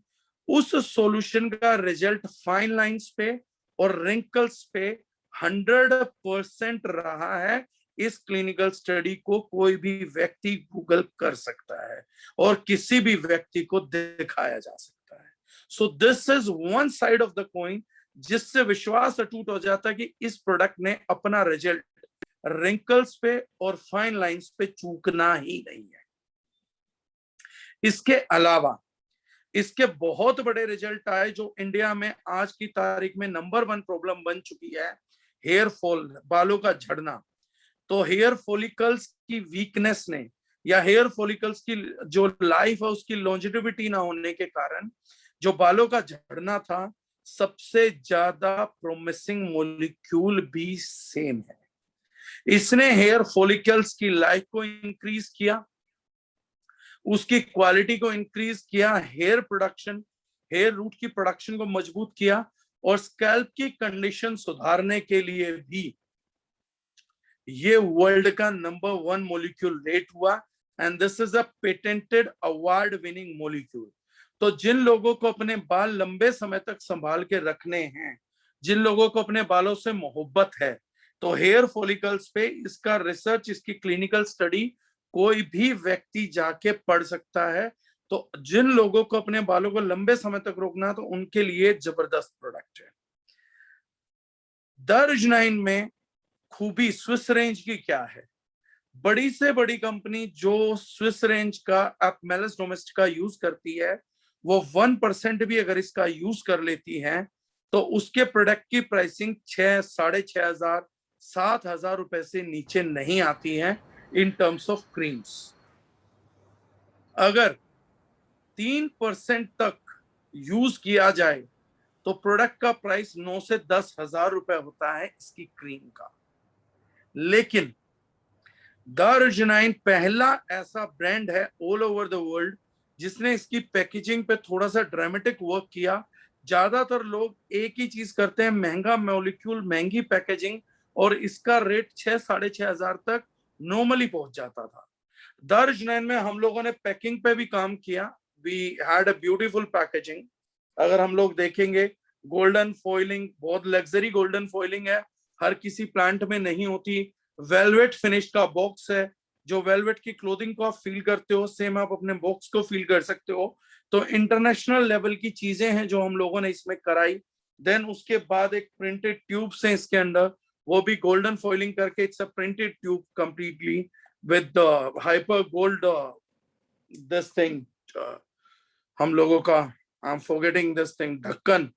उस सॉल्यूशन का रिजल्ट फाइन लाइंस पे और रिंकल्स पे 100% रहा है। इस क्लिनिकल स्टडी को कोई भी व्यक्ति गूगल कर सकता है और किसी भी व्यक्ति को दिखाया जा सकता है। So this is one side of the coin, जिससे विश्वास अटूट हो जाता है कि इस प्रोडक्ट ने अपना रिजल्ट रिंकल्स पे और फाइन लाइंस पे चूकना ही नहीं है। इसके अलावा इसके बहुत बड़े रिजल्ट आए जो इंडिया में आज की तारीख में नंबर 1 प्रॉब्लम बन चुकी है, हेयर फॉल, बालों का झड़ना। तो हेयर फॉलिकल्स की वीकनेस ने या हेयर फॉलिकल्स की जो लाइफ है उसकी लॉन्जेविटी ना होने के कारण जो बालों का झड़ना था, सबसे ज्यादा प्रोमिसिंग मॉलिक्यूल भी सेम है। इसने हेयर फॉलिकल्स की लाइफ को इंक्रीज किया, उसकी क्वालिटी को इंक्रीज किया, हेयर प्रोडक्शन, हेयर रूट की प्रोडक्शन को मजबूत किया, और स्कैल्प की कंडीशन सुधारने के लिए भी ये वर्ल्ड का नंबर 1 मॉलिक्यूल रेट हुआ, and this is a patented award winning molecule. तो जिन लोगों को अपने बाल लंबे समय तक संभाल के रखने हैं, जिन लोगों को अपने बालों से मोहब्बत है, तो हेयर फॉलिकल्स पे इसका रिसर्च, इसकी क्लिनिकल स्टडी कोई भी व्यक्ति जाके पढ़ सकता है। तो जिन लोगों को अपने बालों को लंबे समय तक रोकना, तो उनके लिए जबरदस्त प्रोडक्ट है। दर्ज-9 में खूबी स्विस रेंज की क्या है? बड़ी से बड़ी कंपनी जो स्विस रेंज का आप मेलिस डोमेस्टिका यूज करती है, वो 1% भी अगर इसका यूज कर लेती है, तो उसके प्रोडक्ट की प्राइसिंग 6, 6,500, 7,000 रुपए से नीचे नहीं आती है इन टर्म्स ऑफ क्रीम्स। अगर 3% तक यूज किया जाए तो प्रोडक्ट का प्राइस 9 से 10,000 रुपए होता है इसकी क्रीम का। लेकिन दर्ज-9 पहला ऐसा ब्रांड है ऑल ओवर द वर्ल्ड जिसने इसकी पैकेजिंग पे थोड़ा सा ड्रामेटिक वर्क किया। ज्यादातर लोग एक ही चीज करते हैं, महंगा मॉलिक्यूल, महंगी पैकेजिंग, और इसका रेट 6, 6,500 तक नॉर्मली पहुंच जाता था। दर्ज-9 में हम लोगों ने पैकिंग पे भी काम किया। We had a beautiful packaging. अगर हम लोग देखेंगे, गोल्डन फॉइलिंग, बहुत लग्जरी गोल्डन फॉइलिंग है, हर किसी प्लांट में नहीं होती। वेलवेट फिनिश का बॉक्स है, जो वेलवेट की क्लोथिंग को आप फील करते हो, सेम आप अपने बॉक्स को फील कर सकते हो। तो इंटरनेशनल लेवल की चीजें हैं जो हम लोगों ने इसमें कराई। देन उसके बाद एक प्रिंटेड ट्यूब्स हैं इसके अंदर, वो भी गोल्डन फॉइलिंग करके, it's a printed tube completely with hyper gold this thing, हम लोगों का, I am forgetting this thing, ढक्कन,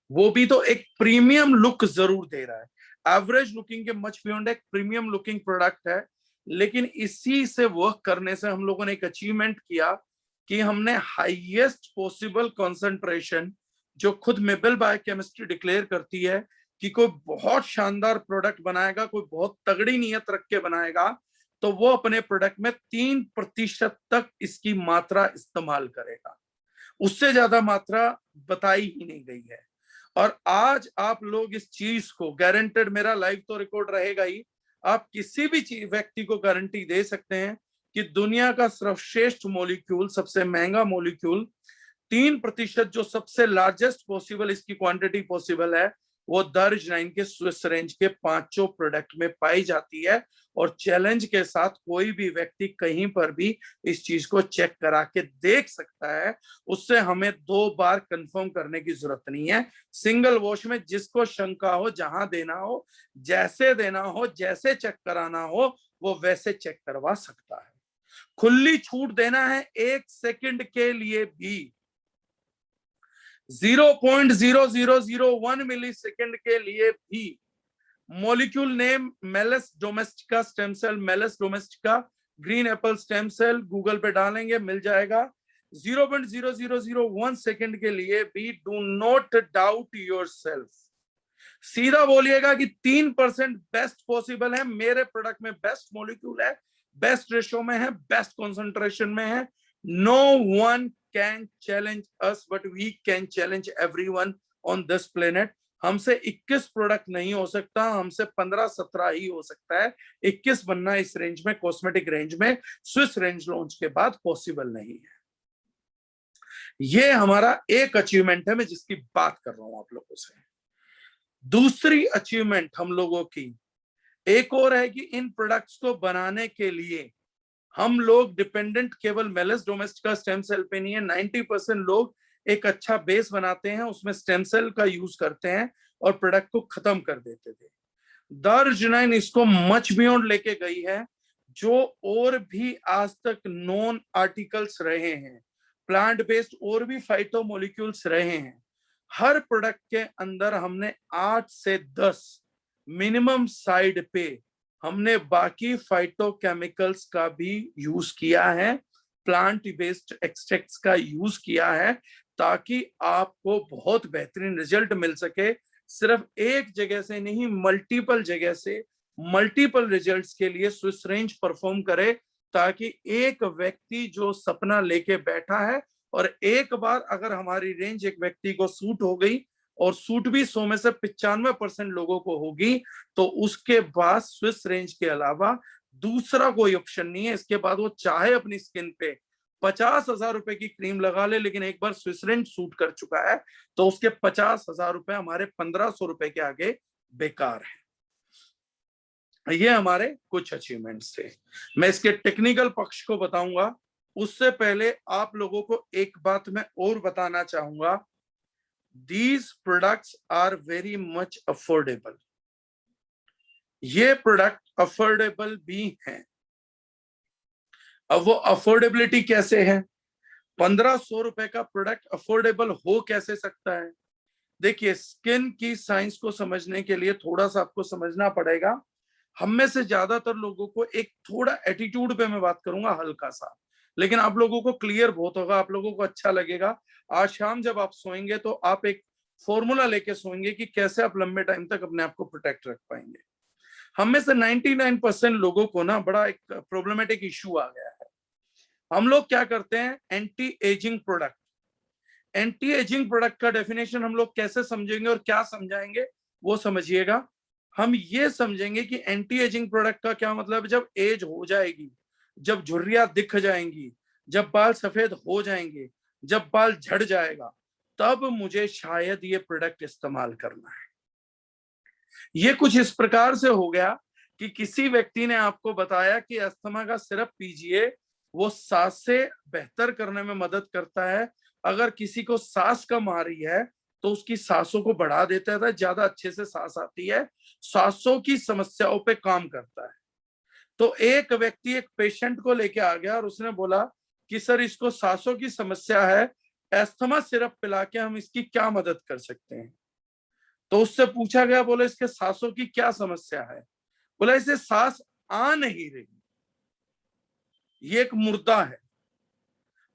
वो भी तो एक प्रीमियम लुक जरूर दे रहा है। एवरेज लुकिंग के मच बियॉन्ड एक प्रीमियम लुकिंग प्रोडक्ट है। लेकिन इसी से वर्क करने से हम लोगों ने एक अचीवमेंट किया कि हमने हाईएस्ट पॉसिबल कंसंट्रेशन, जो खुद मेबल बायोकेमिस्ट्री डिक्लेयर करती है कि कोई बहुत शानदार प्रोडक्ट बनाएगा, कोई बहुत तगड़ी नियत रख के बनाएगा, तो वो अपने प्रोडक्ट में 3% तक इसकी मात्रा इस्तेमाल करेगा। उससे ज्यादा मात्रा बताई ही नहीं गई है। और आज आप लोग इस चीज को गारंटेड, मेरा लाइव तो रिकॉर्ड रहेगा ही, आप किसी भी व्यक्ति को गारंटी दे सकते हैं कि दुनिया का सर्वश्रेष्ठ मॉलिक्यूल, सबसे महंगा मॉलिक्यूल, 3% जो सबसे लार्जेस्ट पॉसिबल इसकी क्वांटिटी पॉसिबल है, वो दर्ज-9 के स्विस रेंज के 5 प्रोडक्ट में पाई जाती है। और चैलेंज के साथ कोई भी व्यक्ति कहीं पर भी इस चीज को चेक करा के देख सकता है। उससे हमें 2 बार कंफर्म करने की जरूरत नहीं है। सिंगल वॉश में जिसको शंका हो, जहां देना हो, जैसे देना हो, जैसे चेक कराना हो, वो वैसे चेक करवा सकता है। खुली छूट देना है 1 सेकंड के लिए भी, 0.0001 मिली सेकेंड के लिए भी। Molecule name Malus domestica stem cell, Malus domestica green apple stem cell, Google पे डालेंगे मिल जाएगा। 0.0001 सेकेंड के लिए भी डू नॉट डाउट योरसेल्फ। सीधा बोलिएगा कि 3% बेस्ट पॉसिबल है, मेरे प्रोडक्ट में बेस्ट मॉलिक्यूल है, बेस्ट रेशो में है, बेस्ट कंसंट्रेशन में है। No one can challenge us, but we can challenge everyone on this planet. हमसे 21 प्रोडक्ट नहीं हो सकता, हमसे 15-17 ही हो सकता है। 21 बनना इस रेंज में, कॉस्मेटिक रेंज में, स्विस रेंज लॉन्च के बाद पॉसिबल नहीं है। ये हमारा एक अचीवमेंट है, मैं जिसकी बात कर रहा हूं आप लोगों से। दूसरी अचीवमेंट हम लोगों की एक और है कि इन प्रोडक्ट्स को बनाने के लिए हम लोग डिपेंडेंट केवल मेलिस डोमेस्टिका स्टेम सेल पे नहीं है। 90% लोग एक अच्छा बेस बनाते हैं, उसमें स्टेम सेल का यूज करते हैं और प्रोडक्ट को खत्म कर देते थे। दर्ज-9 इसको मच बियॉन्ड लेके गई है। जो और भी आज तक नॉन आर्टिकल्स रहे हैं, प्लांट बेस्ड और भी फाइटो मॉलिक्यूल्स रहे हैं, हर प्रोडक्ट के अंदर हमने 8 से 10 मिनिमम साइड पे हमने बाकी फाइटोकेमिकल्स का भी यूज किया है, प्लांट बेस्ड एक्सट्रैक्ट्स का यूज किया है, ताकि आपको बहुत बेहतरीन रिजल्ट मिल सके। सिर्फ एक जगह से नहीं, मल्टीपल जगह से मल्टीपल रिजल्ट्स के लिए स्विस रेंज परफॉर्म करे, ताकि एक व्यक्ति जो सपना लेके बैठा है और एक बार अगर हमारी रेंज एक व्यक्ति को सूट हो गई और सूट भी 100 में से 95% लोगों को होगी, तो उसके बाद स्विस रेंज के अलावा दूसरा कोई ऑप्शन नहीं है। इसके बाद वो चाहे अपनी स्किन पे 50,000 रुपए की क्रीम लगा ले, लेकिन एक बार स्विस रेंज सूट कर चुका है तो उसके 50,000 रुपए हमारे 1,500 रुपए के आगे बेकार है। ये हमारे कुछ अचीवमेंट्स थे। मैं इसके टेक्निकल पक्ष को बताऊंगा, उससे पहले आप लोगों को एक बात मैं और बताना चाहूंगा। These products are very much affordable. ये प्रोडक्ट अफोर्डेबल भी हैं। अब वो अफोर्डेबिलिटी कैसे है? 1,500 रुपए का प्रोडक्ट अफोर्डेबल हो कैसे सकता है? देखिए, स्किन की साइंस को समझने के लिए थोड़ा सा आपको समझना पड़ेगा। हम में से ज्यादातर लोगों को एक थोड़ा एटीट्यूड पे मैं बात करूंगा, हल्का सा, लेकिन आप लोगों को क्लियर बहुत होगा, आप लोगों को अच्छा लगेगा। आज शाम जब आप सोएंगे तो आप एक फॉर्मूला लेके सोएंगे कि कैसे आप लंबे टाइम तक अपने आप को प्रोटेक्ट रख पाएंगे। हम में से 99% लोगों को ना बड़ा एक प्रॉब्लमेटिक इश्यू आ गया है। हम लोग क्या करते हैं? Anti ageing product. Anti ageing product का डेफिनेशन हम लोग कैसे समझेंगे और क्या समझाएंगे वो समझिएगा। हम ये समझेंगे कि एंटी एजिंग प्रोडक्ट का क्या मतलब है। जब एज हो जाएगी, जब झुर्रियां दिख जाएंगी, जब बाल सफेद हो जाएंगे, जब बाल झड़ जाएगा, तब मुझे शायद ये प्रोडक्ट इस्तेमाल करना है। ये कुछ इस प्रकार से हो गया कि किसी व्यक्ति ने आपको बताया कि अस्थमा का सिरप पीजिए, वो सांस से बेहतर करने में मदद करता है। अगर किसी को सांस कम आ रही है तो उसकी सांसों को बढ़ा देता है, ज्यादा अच्छे से सांस आती है, सांसों की समस्याओं पे काम करता है। तो एक व्यक्ति एक पेशेंट को लेके आ गया और उसने बोला कि सर, इसको सांसों की समस्या है, अस्थमा सिरप पिला के हम इसकी क्या मदद कर सकते हैं? तो उससे पूछा गया, बोले इसके सांसों की क्या समस्या है? बोला इसे सांस आ नहीं रही, ये एक मुर्दा है।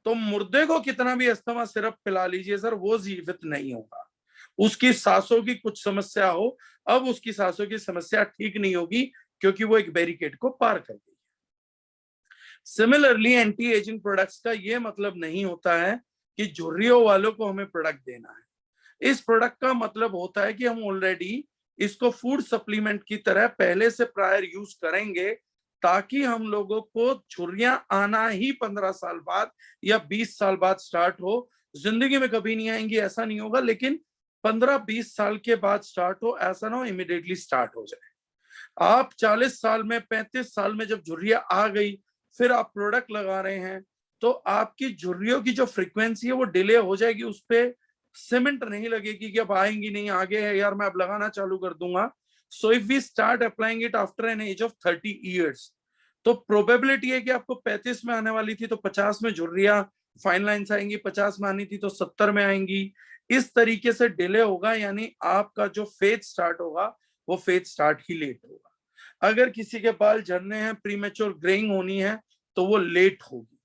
तो मुर्दे को कितना भी अस्थमा सिरप पिला लीजिए सर, वो जीवित नहीं होगा। उसकी सांसों की कुछ समस्या हो, अब उसकी सांसों की समस्या ठीक नहीं होगी क्योंकि वो एक बैरिकेड को पार कर गई। सिमिलरली एंटी एजिंग प्रोडक्ट्स का ये मतलब नहीं होता है कि झुर्रियों वालों को हमें प्रोडक्ट देना है। इस प्रोडक्ट का मतलब होता है कि हम ऑलरेडी इसको फूड सप्लीमेंट की तरह पहले से प्रायर यूज करेंगे, ताकि हम लोगों को झुर्रियां आना ही 15 साल बाद या 20 साल बाद स्टार्ट हो। जिंदगी में कभी नहीं आएंगी ऐसा नहीं होगा, लेकिन 15-20 साल के बाद स्टार्ट हो, ऐसा ना हो इमीडिएटली स्टार्ट हो जाए। आप 40 साल में 35 साल में जब झुर्रियां आ गई फिर आप प्रोडक्ट लगा रहे हैं, तो आपकी झुर्रियों की जो फ्रीक्वेंसी है वो डिले हो जाएगी, उस पर सीमेंट नहीं लगेगी कि अब आएंगी नहीं, आगे है यार मैं अब लगाना चालू कर दूंगा। So if we start applying it after an age of 30 years, तो प्रोबेबिलिटी है कि आपको 35 में आने वाली थी तो 50 में झुर्रियां फाइन लाइन्स आएंगी, 50 में आनी थी तो 70 में आएंगी। इस तरीके से डिले होगा, यानी आपका जो फेज स्टार्ट होगा वो फेज स्टार्ट ही लेट होगा। अगर किसी के बाल झड़ने हैं, प्रीमेच्योर ग्रेइंग होनी है, तो वो लेट होगी।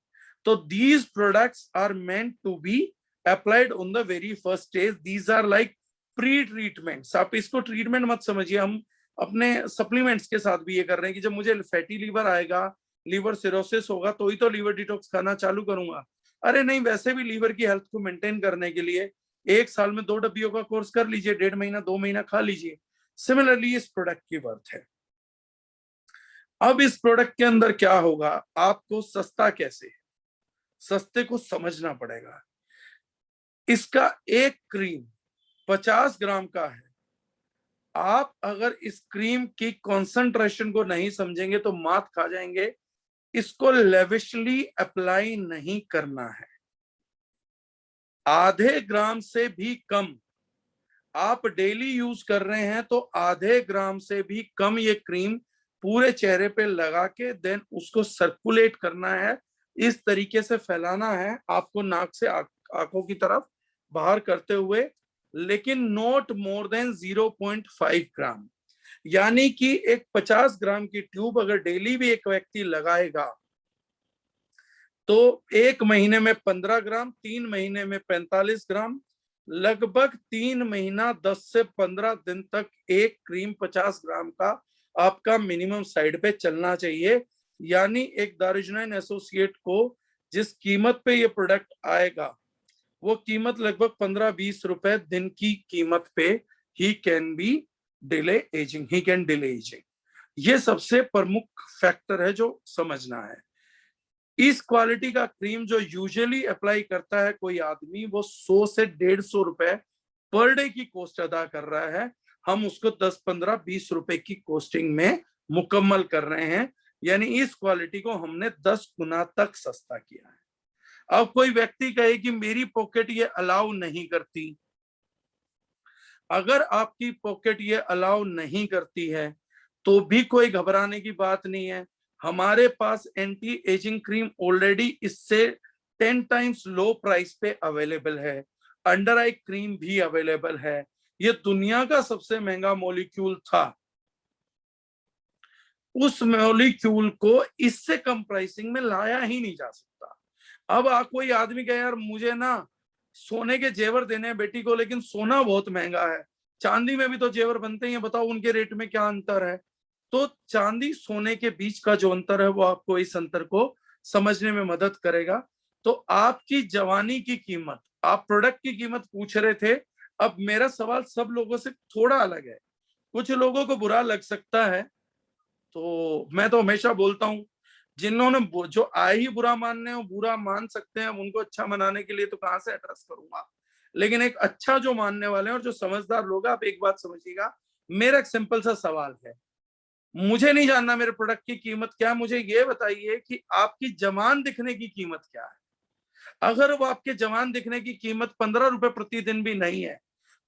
तो these products are meant to be applied on the very first stage. These are like pre-treatments. आप इसको ट्रीटमेंट मत समझिए, हम अपने सप्लीमेंट्स के साथ भी ये कर रहे हैं कि जब मुझे फैटी लीवर आएगा, लीवर सिरोसिस होगा, तो ही तो लीवर डिटॉक्स खाना चालू करूंगा। अरे नहीं, वैसे भी लीवर की हेल्थ को मेंटेन करने के लिए 1 साल में 2 डब्बियों का कोर्स कर लीजिए, 1.5 महीना 2 महीना खा लीजिए। सिमिलरली इस प्रोडक्ट की वर्थ है। अब इस प्रोडक्ट के अंदर क्या होगा, आपको सस्ता कैसे है, सस्ते को समझना पड़ेगा। इसका एक क्रीम 50 ग्राम का है। आप अगर इस क्रीम की कॉन्सेंट्रेशन को नहीं समझेंगे तो मात खा जाएंगे। इसको लेविशली अप्लाई नहीं करना है। आधे ग्राम से भी कम आप डेली यूज कर रहे हैं तो आधे ग्राम से भी कम ये क्रीम पूरे चेहरे पे लगा के देन उसको सर्कुलेट करना है, इस तरीके से फैलाना है आपको, नाक से आंखों की तरफ बाहर करते हुए, लेकिन नॉट मोर देन 0.5 ग्राम। यानी कि एक 50 ग्राम की ट्यूब अगर डेली भी एक व्यक्ति लगाएगा तो 1 महीने में 15 ग्राम, 3 महीने में 45 ग्राम, लगभग 3 महीना 10 से 15 दिन तक एक क्रीम 50 ग्राम का आपका मिनिमम साइड पे चलना चाहिए। यानी एक दारुजनाइन एसोसिएट को जिस कीमत पे ये प्रोडक्ट आएगा वो कीमत लगभग 15-20 रुपए दिन की कीमत पे ही कैन डिले एजिंग। ये सबसे प्रमुख फैक्टर है जो समझना है। इस क्वालिटी का क्रीम जो यूजुअली अप्लाई करता है कोई आदमी, वो 100 से 150 रुपए पर डे की कॉस्ट अदा कर रहा है, हम उसको 10, 15, 20 रुपए की कॉस्टिंग में मुकम्मल कर रहे हैं। यानी इस क्वालिटी को हमने 10 गुना तक सस्ता किया है। अब कोई व्यक्ति कहे कि मेरी पॉकेट ये अलाउ नहीं करती, अगर आपकी पॉकेट ये अलाउ नहीं करती है तो भी कोई घबराने की बात नहीं है। हमारे पास एंटी एजिंग क्रीम ऑलरेडी इससे 10 टाइम्स लो प्राइस पे अवेलेबल है। अंडर आई क्रीम भी अवेलेबल है। ये दुनिया का सबसे महंगा मॉलिक्यूल था, उस मॉलिक्यूल को इससे कम प्राइसिंग में लाया ही नहीं जा सकता। अब कोई आदमी कहे यार मुझे ना सोने के जेवर देने हैं बेटी को, लेकिन सोना बहुत महंगा है, चांदी में भी तो जेवर बनते हैं, बताओ उनके रेट में क्या अंतर है। तो चांदी सोने के बीच का जो अंतर है वो आपको इस अंतर को समझने में मदद करेगा। तो आपकी जवानी की कीमत, आप प्रोडक्ट की कीमत पूछ रहे थे, अब मेरा सवाल सब लोगों से थोड़ा अलग है। कुछ लोगों को बुरा लग सकता है, तो मैं तो हमेशा बोलता हूं जिन्होंने जो आए ही बुरा मानने हो बुरा मान सकते हैं, उनको अच्छा मनाने के लिए तो कहां से एड्रेस करूंगा। लेकिन एक अच्छा जो मानने वाले हैं और जो समझदार लोग हैं, आप एक बात समझिएगा, मेरा एक सिंपल सा सवाल है, मुझे नहीं जानना मेरे प्रोडक्ट की कीमत क्या है, मुझे ये बताइए कि आपकी जवान दिखने की कीमत क्या है। अगर वो आपके जवान दिखने की कीमत 15 रुपए प्रतिदिन भी नहीं है,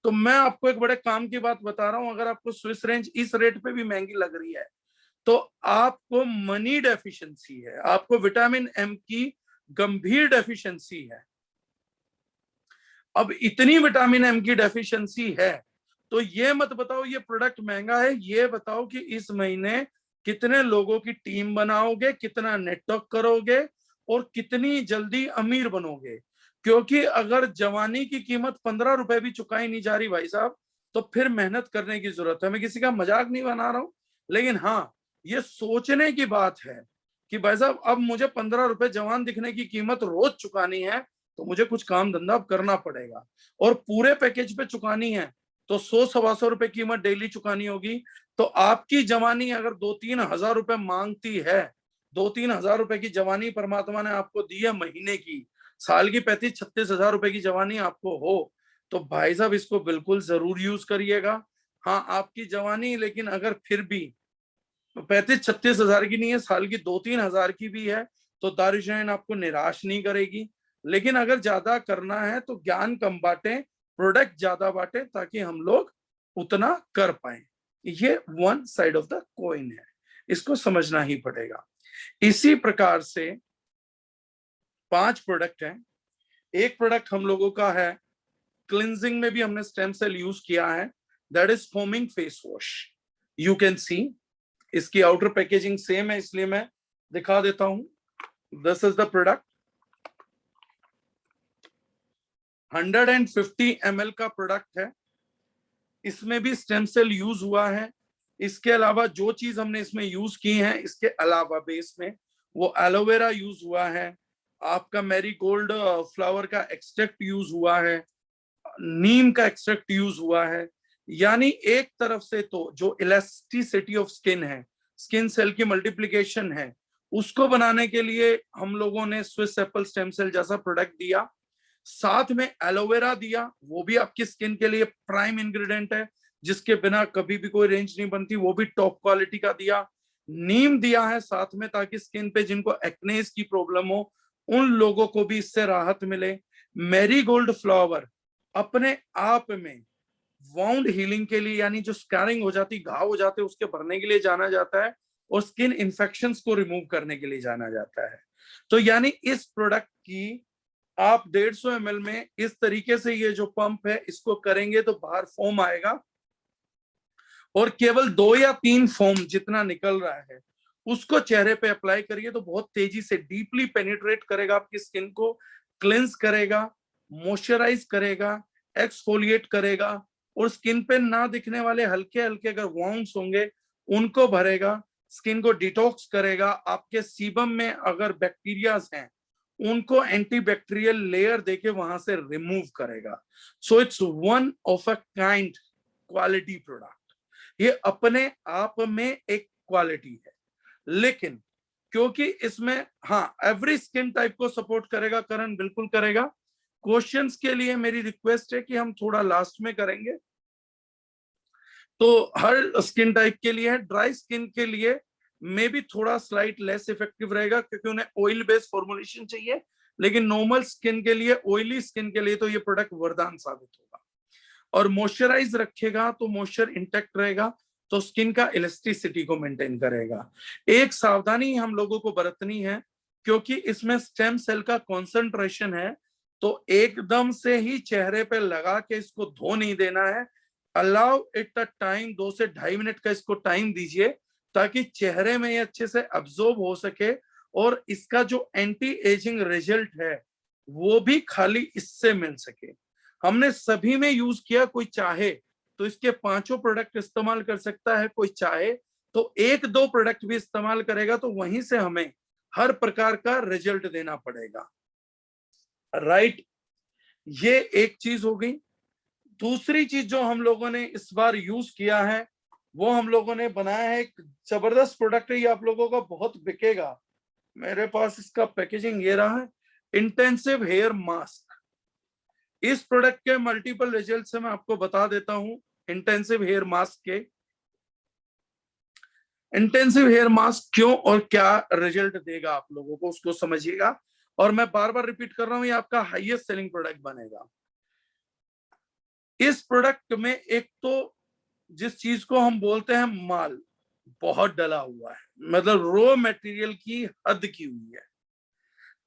तो मैं आपको एक बड़े काम की बात बता रहा हूं, अगर आपको स्विस रेंज इस रेट पे भी महंगी लग रही है तो आपको मनी डेफिशिएंसी है, आपको विटामिन एम की गंभीर डेफिशिएंसी है। अब इतनी विटामिन एम की डेफिशिएंसी है तो ये मत बताओ ये प्रोडक्ट महंगा है, ये बताओ कि इस महीने कितने लोगों की टीम बनाओगे, कितना नेटवर्क करोगे और कितनी जल्दी अमीर बनोगे। क्योंकि अगर जवानी की कीमत 15 रुपए भी चुकाई नहीं जा रही भाई साहब, तो फिर मेहनत करने की जरूरत है। मैं किसी का मजाक नहीं बना रहा हूं, लेकिन हाँ ये सोचने की बात है कि भाई साहब अब मुझे 15 रुपए जवान दिखने की कीमत रोज चुकानी है, तो मुझे कुछ काम धंधा करना पड़ेगा। और पूरे पैकेज पे चुकानी है तो 100-125 रुपए कीमत डेली चुकानी होगी। तो आपकी जवानी अगर 2-3 हजार रुपए मांगती है, 2-3 हजार रुपए की जवानी परमात्मा ने आपको दी है महीने की, साल की 35-36 हजार रुपए की जवानी आपको हो, तो भाई साहब इसको बिल्कुल जरूर यूज करिएगा। हाँ आपकी जवानी लेकिन अगर फिर भी 35-36 हजार की नहीं है, साल की 2-3 हजार की भी है, तो दारुजनाइन आपको निराश नहीं करेगी। लेकिन अगर ज्यादा करना है तो ज्ञान कम बांटे, प्रोडक्ट ज्यादा बांटे, ताकि हम लोग उतना कर पाए। ये one side of the coin है, इसको समझना ही पड़ेगा। इसी प्रकार से 5 प्रोडक्ट हैं। एक प्रोडक्ट हम लोगों का है क्लिनजिंग में भी हमने स्टेम सेल यूज किया है, that is foaming face wash. You can see इसकी आउटर पैकेजिंग सेम है, इसलिए मैं दिखा देता हूं। This is the product, 150 ml का प्रोडक्ट है, इसमें भी स्टेम सेल यूज हुआ है। इसके अलावा जो चीज हमने इसमें यूज की है, इसके अलावा बेस में वो एलोवेरा यूज हुआ है, आपका मैरीगोल्ड फ्लावर का एक्सट्रैक्ट यूज हुआ है, नीम का एक्सट्रैक्ट यूज हुआ है। यानी एक तरफ से तो जो इलास्टिसिटी ऑफ स्किन है, स्किन सेल की मल्टीप्लिकेशन है, उसको बनाने के लिए हम लोगों ने स्विस एप्पल स्टेम सेल जैसा प्रोडक्ट दिया, साथ में एलोवेरा दिया, वो भी आपकी स्किन के लिए प्राइम इंग्रेडिएंट है, जिसके बिना कभी भी कोई रेंज नहीं बनती, वो भी टॉप क्वालिटी का दिया। नीम दिया है साथ में, ताकि स्किन पे जिनको एक्नेस की प्रॉब्लम हो उन लोगों को भी इससे राहत मिले। मैरीगोल्ड फ्लावर अपने आप में वाउंड हीलिंग के लिए, यानी जो स्कैरिंग हो जाती, घाव हो जाते, उसके भरने के लिए जाना जाता है, और स्किन इन्फेक्शंस को रिमूव करने के लिए जाना जाता है। तो यानी इस प्रोडक्ट की आप 150 ml में इस तरीके से ये जो पंप है इसको करेंगे तो बाहर फोम आएगा, और केवल 2 या 3 फोम जितना निकल रहा है उसको चेहरे पे अप्लाई करिए, तो बहुत तेजी से डीपली पेनिट्रेट करेगा आपकी स्किन को, क्लेंस करेगा, मॉइस्चराइज करेगा, एक्सफोलिएट करेगा और स्किन पे ना दिखने वाले हल्के हल्के अगर वाउंड्स होंगे उनको भरेगा, स्किन को डिटॉक्स करेगा, आपके सीबम में अगर बैक्टीरियाज हैं उनको एंटीबैक्टीरियल लेयर देके वहां से रिमूव करेगा। So it's one of a kind quality product. ये अपने आप में एक क्वालिटी है, लेकिन क्योंकि इसमें हाँ एवरी स्किन टाइप को सपोर्ट करेगा, करण बिल्कुल करेगा। क्वेश्चंस के लिए मेरी रिक्वेस्ट है कि हम थोड़ा लास्ट में करेंगे, तो हर स्किन टाइप के लिए है। ड्राई स्किन के लिए मे भी थोड़ा स्लाइट लेस इफेक्टिव रहेगा क्योंकि उन्हें ऑयल बेस्ड फॉर्मुलेशन चाहिए, लेकिन नॉर्मल स्किन के लिए, ऑयली स्किन के लिए तो ये प्रोडक्ट वरदान साबित होगा। और मॉइस्चराइज रखेगा तो मॉइस्चर इंटैक्ट रहेगा, तो स्किन का इलास्टिसिटी को मेंटेन करेगा। एक सावधानी हम लोगों को बरतनी है क्योंकि इसमें स्टेम सेल का कॉन्सेंट्रेशन है, तो एकदम से ही चेहरे पे लगा के इसको धो नहीं देना है। अलाउ इट अ टाइम, 2 से 2.5 मिनट का इसको टाइम दीजिए ताकि चेहरे में ये अच्छे से अब्सॉर्ब हो सके, और इसका जो एंटी एजिंग रिजल्ट है वो भी खाली इससे मिल सके। हमने सभी में यूज किया, कोई चाहे तो इसके 5 प्रोडक्ट इस्तेमाल कर सकता है, कोई चाहे तो 1-2 प्रोडक्ट भी इस्तेमाल करेगा, तो वहीं से हमें हर प्रकार का रिजल्ट देना पड़ेगा, राइट। ये एक चीज हो गई। दूसरी चीज जो हम लोगों ने इस बार यूज किया है वो हम लोगों ने बनाया है एक जबरदस्त प्रोडक्ट है, ये आप लोगों का बहुत बिकेगा। मेरे पास इसका पैकेजिंग ये रहा है, इंटेंसिव हेयर मास्क। इस प्रोडक्ट के मल्टीपल रिजल्ट से मैं आपको बता देता हूं। इंटेंसिव हेयर मास्क के इंटेंसिव हेयर मास्क क्यों और क्या रिजल्ट देगा आप लोगों को, उसको समझिएगा। और मैं बार बार रिपीट कर रहा हूं, ये आपका हाईएस्ट सेलिंग प्रोडक्ट बनेगा। इस प्रोडक्ट में एक तो जिस चीज को हम बोलते हैं माल, बहुत डला हुआ है, मतलब रॉ मटेरियल की हद की हुई है।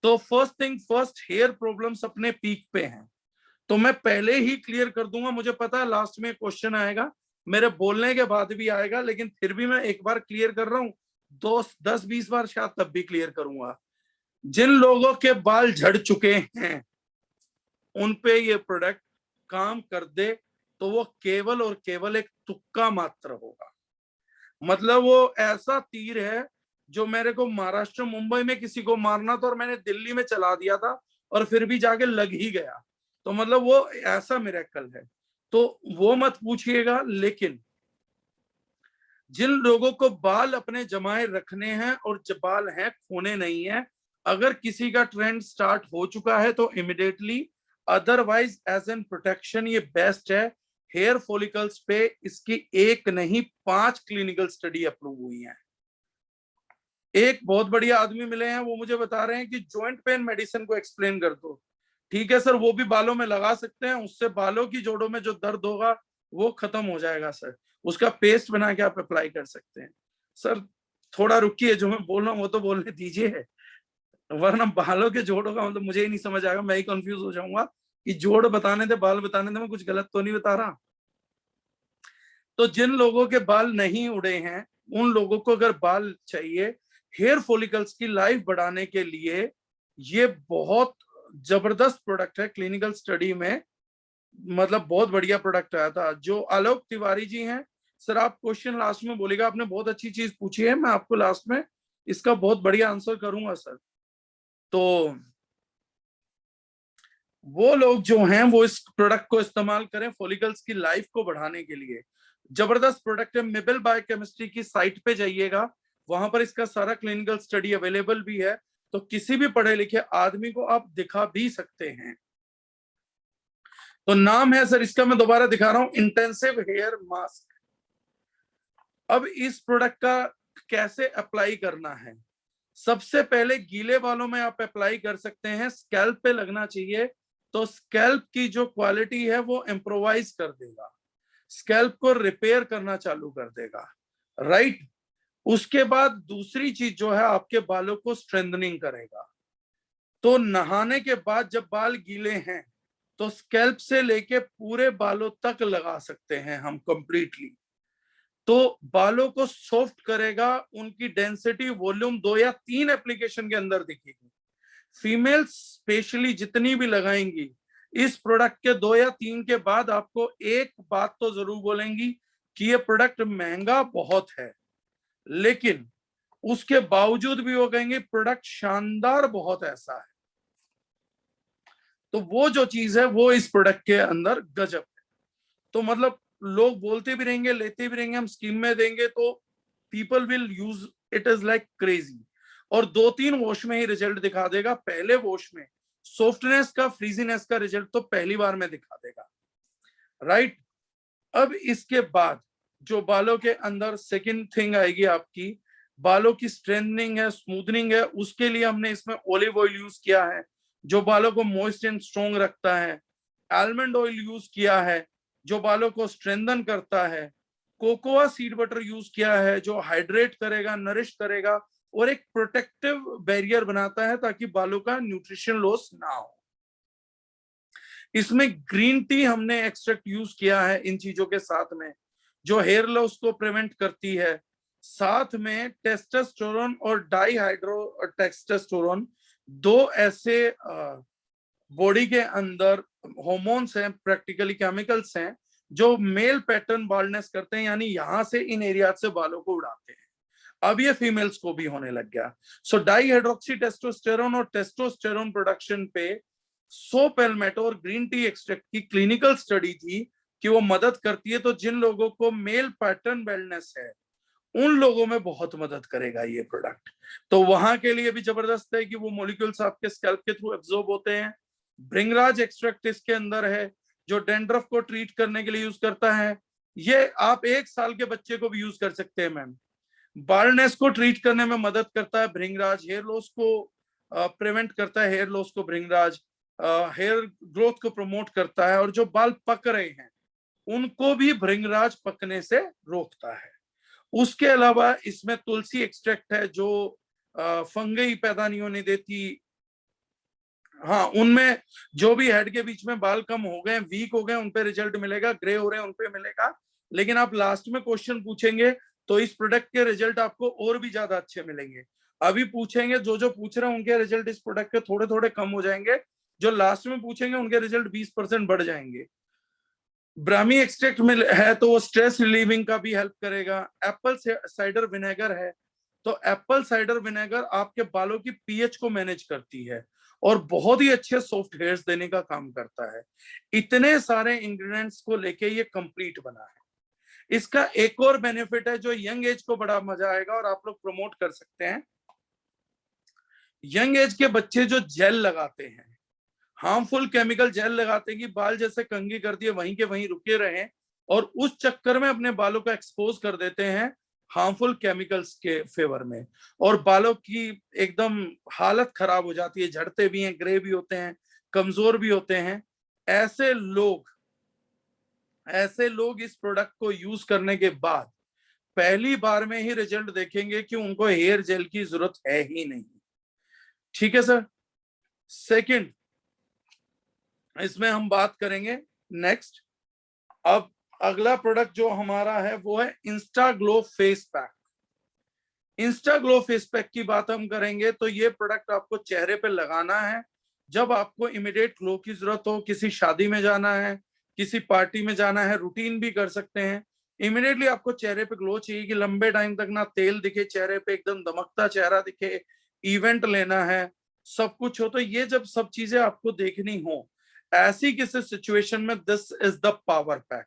तो first thing first, hair problems अपने पीक पे हैं, तो मैं पहले ही क्लियर कर दूंगा। मुझे पता है लास्ट में क्वेश्चन आएगा, मेरे बोलने के बाद भी आएगा, लेकिन फिर भी मैं एक बार क्लियर कर रहा हूं, 10-20 बार शायद तब भी क्लियर करूंगा। जिन लोगों के बाल झड़ चुके हैं उन पे ये प्रोडक्ट काम कर दे तो वो केवल और केवल एक तुक्का मात्र होगा। मतलब वो ऐसा तीर है जो मेरे को महाराष्ट्र मुंबई में किसी को मारना था और मैंने दिल्ली में चला दिया था और फिर भी जाके लग ही गया। तो मतलब वो ऐसा मिरेकल है, तो वो मत पूछिएगा। लेकिन जिन लोगों को बाल अपने जमाए रखने हैं और बाल हैं, खोने नहीं है, अगर किसी का ट्रेंड स्टार्ट हो चुका है तो immediately, otherwise age an protection ये बेस्ट है। हेयर फॉलिकल्स पे इसकी 1 नहीं 5 क्लिनिकल स्टडी अप्रूव हुई हैं। एक बहुत बढ़िया आदमी मिले हैं, वो मुझे बता रहे हैं कि जॉइंट पेन मेडिसिन को एक्सप्लेन कर दो। ठीक है सर, वो भी बालों में लगा सकते हैं, उससे बालों की जोड़ों में जो दर्द होगा वो खत्म हो जाएगा सर। उसका पेस्ट बना के आप अप्लाई कर सकते हैं। सर थोड़ा रुकिए, जो मैं बोल रहा हूँ वो तो बोलने दीजिए, वरना बालों के जोड़ों का मतलब मुझे ही नहीं समझ आएगा, मैं ही कंफ्यूज हो जाऊंगा कि जोड़ बताने थे, बाल बताने थे, मैं कुछ गलत तो नहीं बता रहा। तो जिन लोगों के बाल नहीं उड़े हैं उन लोगों को अगर बाल चाहिए, हेयर फॉलिकल्स की लाइफ बढ़ाने के लिए ये बहुत जबरदस्त प्रोडक्ट है। क्लिनिकल स्टडी में मतलब बहुत बढ़िया प्रोडक्ट आया था। जो आलोक तिवारी जी हैं, सर आप क्वेश्चन लास्ट में बोलेगा, आपने बहुत अच्छी चीज पूछी है, मैं आपको लास्ट में इसका बहुत बढ़िया आंसर करूंगा सर। तो वो लोग जो हैं वो इस प्रोडक्ट को इस्तेमाल करें फॉलिकल्स की लाइफ को बढ़ाने के लिए। जबरदस्त प्रोडक्ट है। मिबेल बायोकेमिस्ट्री की साइट पे जाइएगा, वहां पर इसका सारा क्लिनिकल स्टडी अवेलेबल भी है, तो किसी भी पढ़े लिखे आदमी को आप दिखा भी सकते हैं। तो नाम है सर इसका, मैं दोबारा दिखा रहा हूं, इंटेंसिव हेयर मास्क। अब इस प्रोडक्ट का कैसे अप्लाई करना है? सबसे पहले गीले बालों में आप अप्लाई कर सकते हैं, स्कैल्प पे लगना चाहिए, तो स्कैल्प की जो क्वालिटी है वो इम्प्रोवाइज कर देगा, स्कैल्प को रिपेयर करना चालू कर देगा, राइट। उसके बाद दूसरी चीज जो है आपके बालों को स्ट्रेंथनिंग करेगा। तो नहाने के बाद जब बाल गीले हैं तो स्कैल्प से लेके पूरे बालों तक लगा सकते हैं हम कंप्लीटली, तो बालों को सॉफ्ट करेगा, उनकी डेंसिटी वॉल्यूम 2 या 3 एप्लीकेशन के अंदर दिखेगी। फीमेल्स स्पेशली जितनी भी लगाएंगी इस प्रोडक्ट के 2 या 3 के बाद आपको एक बात तो जरूर बोलेंगी कि ये प्रोडक्ट महंगा बहुत है, लेकिन उसके बावजूद भी वो कहेंगे प्रोडक्ट शानदार बहुत ऐसा है। तो वो जो चीज है वो इस प्रोडक्ट के अंदर गजब है। तो मतलब लोग बोलते भी रहेंगे, लेते भी रहेंगे, हम स्कीम में देंगे तो people will use it is like crazy. और 2-3 वॉश में ही रिजल्ट दिखा देगा। पहले वॉश में सॉफ्टनेस का, फ्रीजीनेस का रिजल्ट तो पहली बार में दिखा देगा, राइट। अब इसके बाद जो बालों के अंदर सेकंड थिंग आएगी आपकी, बालों की स्ट्रेंथनिंग है, स्मूथनिंग है। उसके लिए हमने इसमें ऑलिव ऑयल यूज किया है जो बालों को मॉइस्ट एंड स्ट्रॉन्ग रखता है। आलमंड ऑयल यूज किया है जो बालों को स्ट्रेंथन करता है। कोकोआ सीड बटर यूज किया है जो हाइड्रेट करेगा, नरिश करेगा और एक प्रोटेक्टिव बैरियर बनाता है ताकि बालों का न्यूट्रिशन लॉस ना हो। इसमें ग्रीन टी हमने एक्सट्रैक्ट यूज किया है इन चीजों के साथ में, जो हेयर लॉस को प्रिवेंट करती है। साथ में टेस्टोस्टेरोन और डाईहाइड्रो टेस्टोस्टेरोन, 2 ऐसे बॉडी के अंदर हार्मोन्स हैं, प्रैक्टिकली केमिकल्स हैं, जो मेल पैटर्न बाल्डनेस करते हैं, यानी यहां से इन एरिया से बालों को उड़ाते हैं। अब ये फीमेल्स को भी होने लग गया। सो डाईहाइड्रोक्सी टेस्टोस्टेरोन और टेस्टोस्टेरोन प्रोडक्शन पे सो पेलमेटो और ग्रीन टी एक्सट्रैक्ट की क्लिनिकल स्टडी थी कि वो मदद करती है। तो जिन लोगों को मेल पैटर्न वेलनेस है उन लोगों में बहुत मदद करेगा ये प्रोडक्ट। तो वहां के लिए भी जबरदस्त है कि वो मॉलिक्यूल्स आपके स्कैल्प के थ्रू एब्जॉर्ब होते हैं। भृंगराज एक्सट्रैक्ट इसके अंदर है जो डैंड्रफ को ट्रीट करने के लिए यूज करता है। ये आप 1 साल के बच्चे को भी यूज कर सकते हैं मैम। बाल्डनेस को ट्रीट करने में मदद करता है भृंगराज। हेयर लॉस को प्रिवेंट करता है, हेयर लॉस को भृंगराज। हेयर ग्रोथ को प्रमोट करता है और जो बाल पक रहे हैं उनको भी भृंगराज पकने से रोकता है। उसके अलावा इसमें तुलसी एक्सट्रैक्ट है जो फंगई पैदा नहीं होने देती। हाँ, उनमें जो भी हेड के बीच में बाल कम हो गए, वीक हो गए, उन पे रिजल्ट मिलेगा, ग्रे हो रहे हैं उन पे मिलेगा। लेकिन आप लास्ट में क्वेश्चन पूछेंगे तो इस प्रोडक्ट के रिजल्ट आपको और भी ज्यादा अच्छे मिलेंगे। अभी पूछेंगे जो पूछ रहे हैं उनके रिजल्ट इस प्रोडक्ट के थोड़े थोड़े कम हो जाएंगे, जो लास्ट में पूछेंगे उनके रिजल्ट 20% बढ़ जाएंगे। ब्राह्मी एक्सट्रैक्ट में है तो वो स्ट्रेस रिलीविंग का भी हेल्प करेगा। एप्पल साइडर विनेगर है तो एप्पल साइडर विनेगर आपके बालों की पीएच को मैनेज करती है और बहुत ही अच्छे सॉफ्ट हेयर्स देने का काम करता है। इतने सारे इंग्रेडिएंट्स को लेके ये कंप्लीट बना है। इसका एक और बेनिफिट है जो यंग एज को बड़ा मजा आएगा और आप लोग प्रमोट कर सकते हैं। यंग एज के बच्चे जो जेल लगाते हैं, हार्मफुल केमिकल जेल लगाते हैं कि बाल जैसे कंघी कर दिए वहीं के वहीं रुके रहे, और उस चक्कर में अपने बालों को एक्सपोज कर देते हैं हार्मफुल केमिकल्स के फेवर में, और बालों की एकदम हालत खराब हो जाती है, झड़ते भी हैं, ग्रे भी होते हैं, कमजोर भी होते हैं। ऐसे लोग इस प्रोडक्ट को यूज करने के बाद पहली बार में ही रिजल्ट देखेंगे कि उनको हेयर जेल की जरूरत है ही नहीं। ठीक है सर। सेकंड, इसमें हम बात करेंगे नेक्स्ट। अब अगला प्रोडक्ट जो हमारा है वो है Insta glow face pack. Insta glow face pack की बात हम करेंगे तो ये प्रोडक्ट आपको चेहरे पे लगाना है जब आपको इमीडिएट ग्लो की जरूरत हो, किसी शादी में जाना है, किसी पार्टी में जाना है, रूटीन भी कर सकते हैं। इमीडिएटली आपको चेहरे पे ग्लो चाहिए कि लंबे टाइम तक ना तेल दिखे चेहरे पे, एकदम दमकता चेहरा दिखे, इवेंट लेना है, सब कुछ हो। तो ये जब सब चीजें आपको देखनी हो ऐसी किसी सिचुएशन में this is the power pack.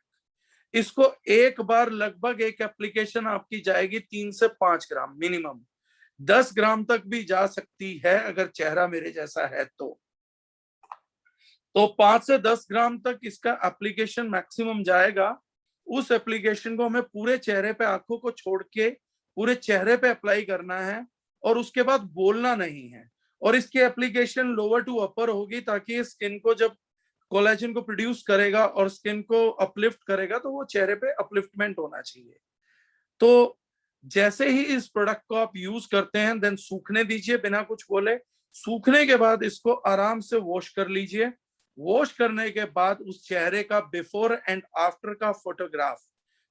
इसको एक बार लगभग एक एप्लीकेशन आपकी जाएगी 3 से 5 ग्राम, मिनिमम 10 ग्राम तक भी जा सकती है अगर चेहरा मेरे जैसा है तो 5 से 10 ग्राम तक इसका एप्लीकेशन मैक्सिमम जाएगा। उस एप्लीकेशन को हमें पूरे चेहरे पे, आंखों को छोड़ के पूरे चेहरे पे अप्लाई करना है और उसके बाद बोलना नहीं है। और इसकी एप्लीकेशन लोअर टू अपर होगी ताकि स्किन को जब कोलेजन को प्रोड्यूस करेगा और स्किन को अपलिफ्ट करेगा तो वो चेहरे पे अपलिफ्टमेंट होना चाहिए। तो जैसे ही इस प्रोडक्ट को आप यूज करते हैं देन सूखने दीजिए बिना कुछ बोले। सूखने के बाद इसको आराम से वॉश कर लीजिए। वॉश करने के बाद उस चेहरे का बिफोर एंड आफ्टर का फोटोग्राफ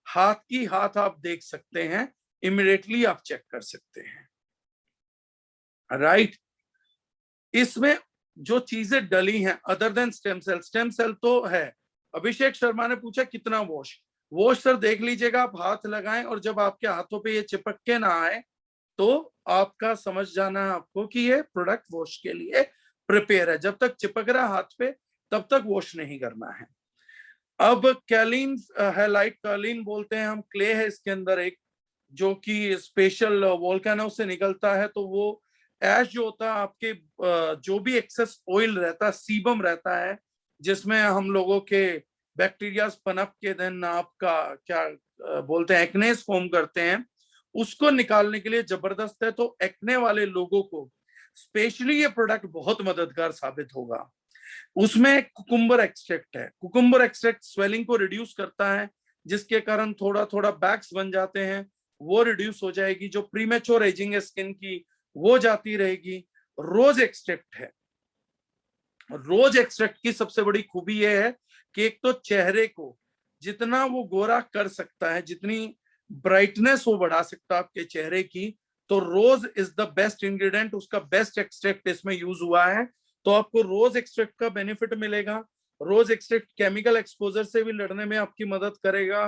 हाथ की हाथ आप देख सकते हैं, इमिडिएटली आप चेक कर सकते हैं, राइट। इसमें जो चीजें डली हैं अदर देन स्टेम सेल तो है। अभिषेक शर्मा ने पूछा कितना वॉश सर देख लीजिएगा, आप हाथ लगाएं और जब आपके हाथों पे ये चिपक के ना आए तो आपका समझ जाना है आपको कि ये प्रोडक्ट वॉश के लिए प्रिपेयर है। जब तक चिपक रहा हाथ पे तब तक वॉश नहीं करना है। अब कैलिन है, लाइट कैलिन बोलते हैं हम, क्ले है इसके अंदर एक, जो कि स्पेशल वोल्केनो से निकलता है। तो वो ऐश जो होता है आपके जो भी एक्सेस ऑयल रहता है, सीबम रहता है, जिसमें हम लोगों के बैक्टीरिया पनप के दिन आपका क्या बोलते हैं एक्नेस फॉर्म करते हैं, उसको निकालने के लिए जबरदस्त है। तो एक्ने वाले लोगों को स्पेशली ये प्रोडक्ट बहुत मददगार साबित होगा। उसमें कुकुम्बर एक्सट्रैक्ट है। कुकुम्बर एक्सट्रैक्ट स्वेलिंग को रिड्यूस करता है, जिसके कारण थोड़ा थोड़ा बैक्स बन जाते हैं, वो रिड्यूस हो जाएगी। जो प्रीमेच्योर एजिंग है स्किन की वो जाती रहेगी। रोज एक्सट्रैक्ट है। रोज एक्सट्रैक्ट की सबसे बड़ी खूबी ये है कि एक तो चेहरे को जितना वो गोरा कर सकता है, जितनी ब्राइटनेस वो बढ़ा सकता है आपके चेहरे की, तो रोज इज द बेस्ट इंग्रेडिएंट, उसका बेस्ट एक्सट्रैक्ट इसमें यूज हुआ है। तो आपको रोज एक्सट्रैक्ट का बेनिफिट मिलेगा। रोज एक्सट्रैक्ट केमिकल एक्सपोजर से भी लड़ने में आपकी मदद करेगा,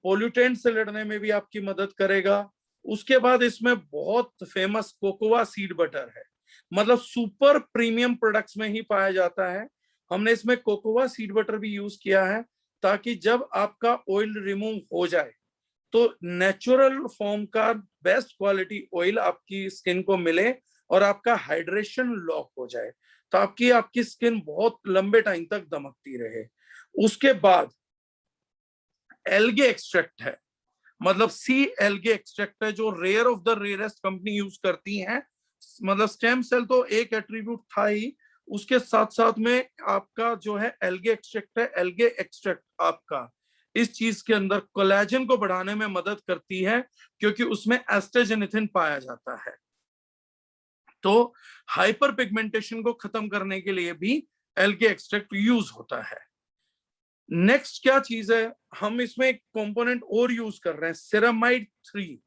पोल्यूटेंट से लड़ने में भी आपकी मदद करेगा। उसके बाद इसमें बहुत फेमस कोकोआ सीड बटर है, मतलब सुपर प्रीमियम प्रोडक्ट्स में ही पाया जाता है। हमने इसमें कोकोआ सीड बटर भी यूज किया है ताकि जब आपका ऑयल रिमूव हो जाए तो नेचुरल फॉर्म का बेस्ट क्वालिटी ऑयल आपकी स्किन को मिले और आपका हाइड्रेशन लॉक हो जाए, ताकि आपकी स्किन बहुत लंबे टाइम तक दमकती रहे। उसके बाद एल्गे एक्सट्रैक्ट है, मतलब सी एल्गे एक्सट्रैक्ट है, जो rare of the rarest company use करती है। मतलब स्टेम सेल तो एक एट्रीब्यूट था ही, उसके साथ साथ में आपका जो है एल्गे एक्सट्रैक्ट है। एल्गे एक्सट्रैक्ट आपका इस चीज के अंदर कोलेजन को बढ़ाने में मदद करती है, क्योंकि उसमें एस्ट्रोजेनेथिन पाया जाता है। तो हाइपर पिगमेंटेशन को खत्म करने के लिए भी एल्गे एक्सट्रैक्ट यूज होता है। नेक्स्ट क्या चीज है, हम इसमें एक कंपोनेंट और यूज कर रहे हैं, सेरामाइड 3।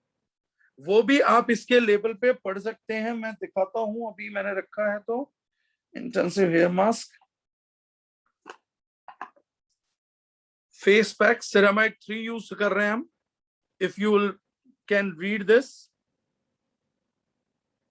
वो भी आप इसके लेबल पे पढ़ सकते हैं, मैं दिखाता हूं, अभी मैंने रखा है। तो intensive hair mask, face pack, ceramide 3 use कर रहे हैं हम। If you can read this,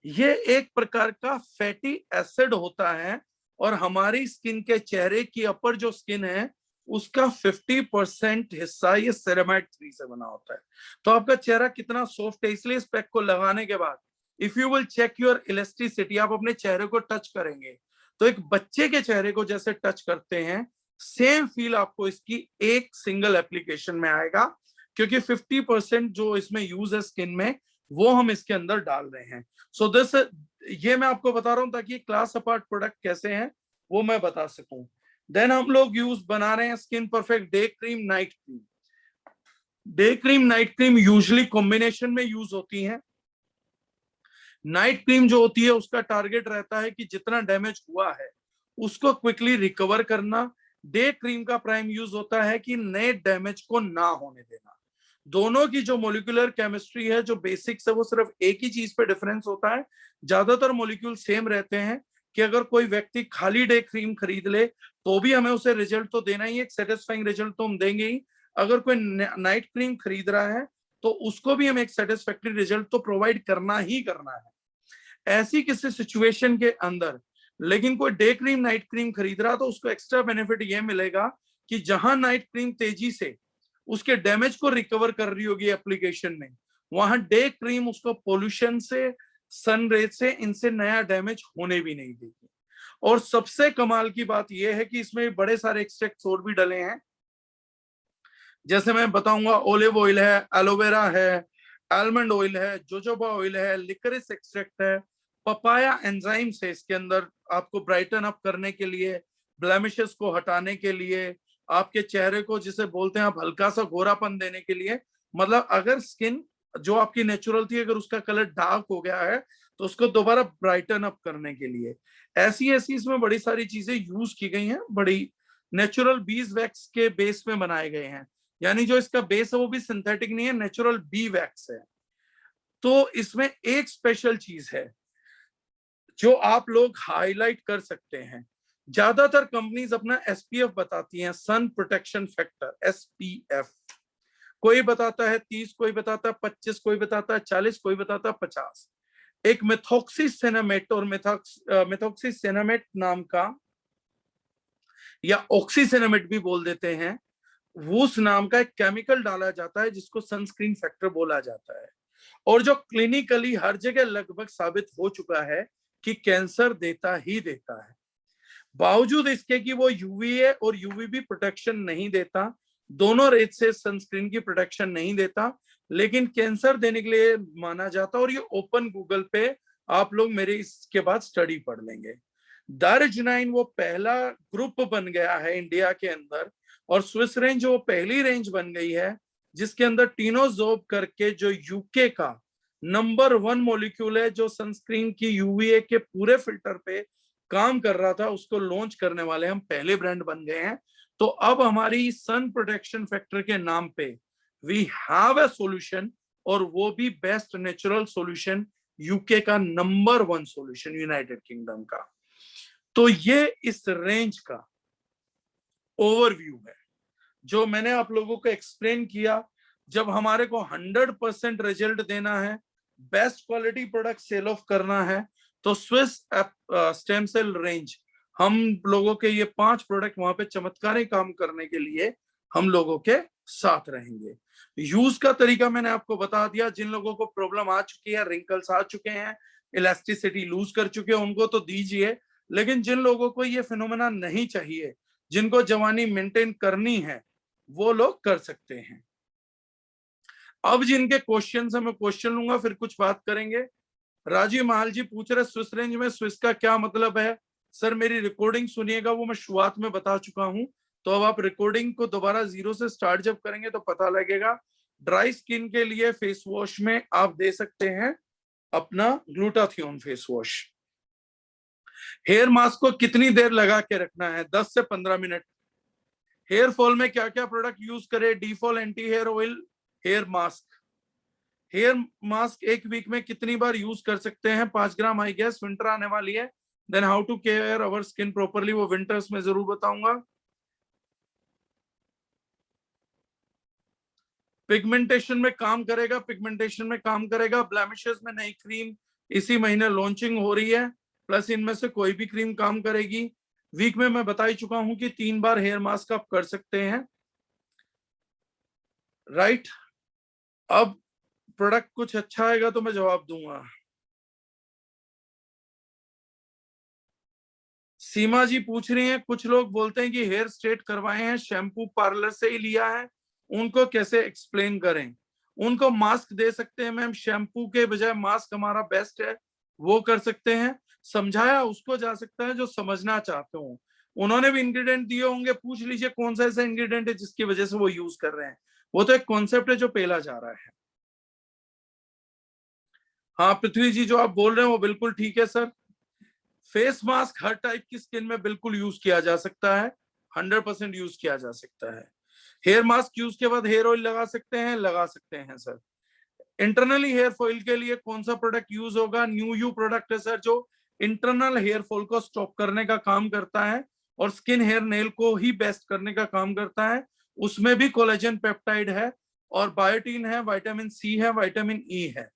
ये एक प्रकार का फैटी एसिड होता है और हमारी स्किन के चेहरे की अपर जो स्किन है उसका 50% हिस्सा ये सेरामाइड 3 से बना होता है। तो आपका चेहरा कितना सॉफ्ट है, इसलिए इस पैक को लगाने के बाद if you will check your elasticity, आप अपने चेहरे को टच करेंगे तो एक बच्चे के चेहरे को जैसे टच करते हैं, सेम फील आपको इसकी एक सिंगल एप्लीकेशन में आएगा, क्योंकि 50% जो इसमें यूज है स्किन में वो हम इसके अंदर डाल रहे हैं। सो दिस, ये मैं आपको बता रहा हूं ताकि क्लास अपार्ट प्रोडक्ट कैसे हैं वो मैं बता सकूं। देन हम लोग यूज बना रहे हैं skin perfect day cream, night cream. Day cream, night cream usually combination में यूज होती हैं। नाइट क्रीम जो होती है उसका टारगेट रहता है कि जितना डैमेज हुआ है उसको क्विकली रिकवर करना। डे क्रीम का प्राइम यूज होता है कि नए डैमेज को ना होने देना। दोनों की जो मोलिकुलर केमिस्ट्री है, जो बेसिक्स है, वो सिर्फ एक ही चीज पे डिफरेंस होता है। ज्यादातर मोलिक्यूल सेम रहते हैं कि अगर कोई व्यक्ति खाली डे क्रीम खरीद ले तो भी हमें उसे रिजल्ट तो देना ही, एक सेटिस्फाइंग रिजल्ट तो हम देंगे ही। अगर कोई नाइट क्रीम खरीद रहा है तो उसको भी हमें एक सेटिस्फैक्टरी रिजल्ट तो प्रोवाइड करना ही करना है। ऐसी किसी सिचुएशन के अंदर लेकिन कोई डे क्रीम नाइट क्रीम खरीद रहा तो उसको एक्स्ट्रा बेनिफिट ये मिलेगा कि जहां नाइट क्रीम तेजी से उसके डैमेज को रिकवर कर रही होगी एप्लीकेशन में, वहां डे क्रीम उसको पोल्यूशन से, सन रे से, इनसे नया डैमेज होने भी नहीं देगी। और सबसे कमाल की बात यह है कि इसमें बड़े सारे एक्सट्रैक्ट्स और भी डले हैं, जैसे मैं बताऊंगा ओलिव ऑयल है, एलोवेरा है, आलमंड ऑयल है, जोजोबा ऑयल है, लिकरिस एक्सट्रैक्ट है, पपाया एंजाइम से इसके अंदर आपको ब्राइटन अप करने के लिए, ब्लेमिशेस को हटाने के लिए, आपके चेहरे को जिसे बोलते हैं आप हल्का सा गोरापन देने के लिए। मतलब अगर स्किन जो आपकी नेचुरल थी अगर उसका कलर डार्क हो गया है तो उसको दोबारा ब्राइटन अप करने के लिए ऐसी इसमें बड़ी सारी चीजें यूज की गई हैं। बड़ी नेचुरल बीज वैक्स के बेस में बनाए गए हैं, यानी जो इसका बेस है वो भी सिंथेटिक नहीं है, नेचुरल बी वैक्स है। तो इसमें एक स्पेशल चीज है, जो आप लोग हाईलाइट कर सकते हैं। ज्यादातर कंपनीज अपना एसपीएफ बताती हैं, सन प्रोटेक्शन फैक्टर, एसपीएफ। कोई बताता है 30, कोई बताता है 25, कोई बताता है 40, कोई बताता है 50। एक मेथॉक्सीसिनेमेट और मेथॉक्सीसिनेमेट नाम का, या ऑक्सीसिनेमेट भी बोल देते हैं, उस नाम का एक केमिकल डाला जाता है जिसको सनस्क्रीन फैक्टर बोला जाता है, और जो क्लिनिकली हर जगह लगभग साबित हो चुका है कि कैंसर देता ही देता है। बावजूद इसके कि वो यूवीए और यूवीबी प्रोटेक्शन नहीं देता, दोनों रेज से सनस्क्रीन की प्रोटेक्शन नहीं देता, लेकिन कैंसर देने के लिए माना जाता है। और ये ओपन गूगल पे आप लोग मेरे इसके बाद स्टडी पढ़ लेंगे। दार्जिलिंग वो पहला ग्रुप बन गया है इंडिया के अंदर, और स्विस रेंज वो पहली रेंज बन गई है जिसके अंदर टीनोजोब करके, जो यूके का नंबर 1 मॉलिक्यूल है, जो सनस्क्रीन की यूवीए के पूरे फिल्टर पे काम कर रहा था, उसको लॉन्च करने वाले हम पहले ब्रांड बन गए हैं। तो अब हमारी सन प्रोटेक्शन फैक्टर के नाम पे वी हैव अ सॉल्यूशन, और वो भी बेस्ट नेचुरल सॉल्यूशन, यूके का नंबर 1 सॉल्यूशन, यूनाइटेड किंगडम का। तो ये इस रेंज का ओवरव्यू है जो मैंने आप लोगों को एक्सप्लेन किया। जब हमारे को 100% रिजल्ट देना है, best quality product sale off करना है, तो स्विस स्टेम सेल रेंज, हम लोगों के ये 5 प्रोडक्ट वहां पे चमत्कारी काम करने के लिए हम लोगों के साथ रहेंगे। यूज का तरीका मैंने आपको बता दिया। जिन लोगों को प्रॉब्लम आ चुकी है, रिंकल्स आ चुके हैं, इलास्टिसिटी लूज कर चुके हैं, उनको तो दीजिए। लेकिन जिन लोगों को ये फिनोमेना नहीं चाहिए, जिनको जवानी मेंटेन करनी है, वो लोग कर सकते हैं। अब जिनके क्वेश्चन है मैं क्वेश्चन लूंगा, फिर कुछ बात करेंगे। राजीव महाल जी पूछ रहे स्विस रेंज में स्विस का क्या मतलब है। सर मेरी रिकॉर्डिंग सुनिएगा, वो मैं शुरुआत में बता चुका हूं, तो अब आप रिकॉर्डिंग को दोबारा 0 से स्टार्ट जब करेंगे तो पता लगेगा। ड्राई स्किन के लिए फेस वॉश में आप दे सकते हैं अपना glutathione face wash. Hair mask को कितनी देर लगा के रखना है? 10 से 15 मिनट। हेयर फॉल में क्या क्या प्रोडक्ट यूज करें? डीफॉल anti hair oil, hair mask. Hair mask एक वीक में कितनी बार यूज कर सकते हैं? 5 ग्राम। आई गेस विंटर आने वाली है, then how to care our skin properly, वो विंटर्स में जरूर बताऊंगा। पिगमेंटेशन में काम करेगा, पिगमेंटेशन में काम करेगा। ब्लेमिशेस में नई क्रीम इसी महीने लॉन्चिंग हो रही है, प्लस इनमें से कोई भी क्रीम काम करेगी। वीक में मैं बता ही चुका हूं कि 3 बार हेयर मास्क आप कर सकते हैं, राइट। अब प्रोडक्ट कुछ अच्छा आएगा तो मैं जवाब दूंगा। सीमा जी पूछ रही हैं, कुछ लोग बोलते हैं कि हेयर स्ट्रेट करवाए हैं, शैम्पू पार्लर से ही लिया है, उनको कैसे एक्सप्लेन करें? उनको मास्क दे सकते हैं मैम, शैम्पू के बजाय मास्क हमारा बेस्ट है, वो कर सकते हैं। समझाया उसको जा सकता है जो समझना चाहते हो। उन्होंने भी इंग्रेडिएंट दिए होंगे, पूछ लीजिए कौन सा ऐसा इंग्रेडिएंट है जिसकी वजह से वो यूज कर रहे हैं। वो तो एक कॉन्सेप्ट है जो पेला जा रहा है। हाँ पृथ्वी जी, जो आप बोल रहे हैं वो बिल्कुल ठीक है सर। फेस मास्क हर टाइप की स्किन में बिल्कुल यूज किया जा सकता है, 100% यूज किया जा सकता है। हेयर मास्क यूज के बाद हेयर ऑयल लगा सकते हैं सर। इंटरनली हेयर फॉल के लिए कौन सा प्रोडक्ट यूज होगा? न्यू यू प्रोडक्ट है सर, जो इंटरनल हेयर फॉल को स्टॉप करने का काम करता है और स्किन हेयर नेल को ही बेस्ट करने का काम करता है। उसमें भी कोलेजन पेप्टाइड है और बायोटीन है, विटामिन सी है, विटामिन ई है।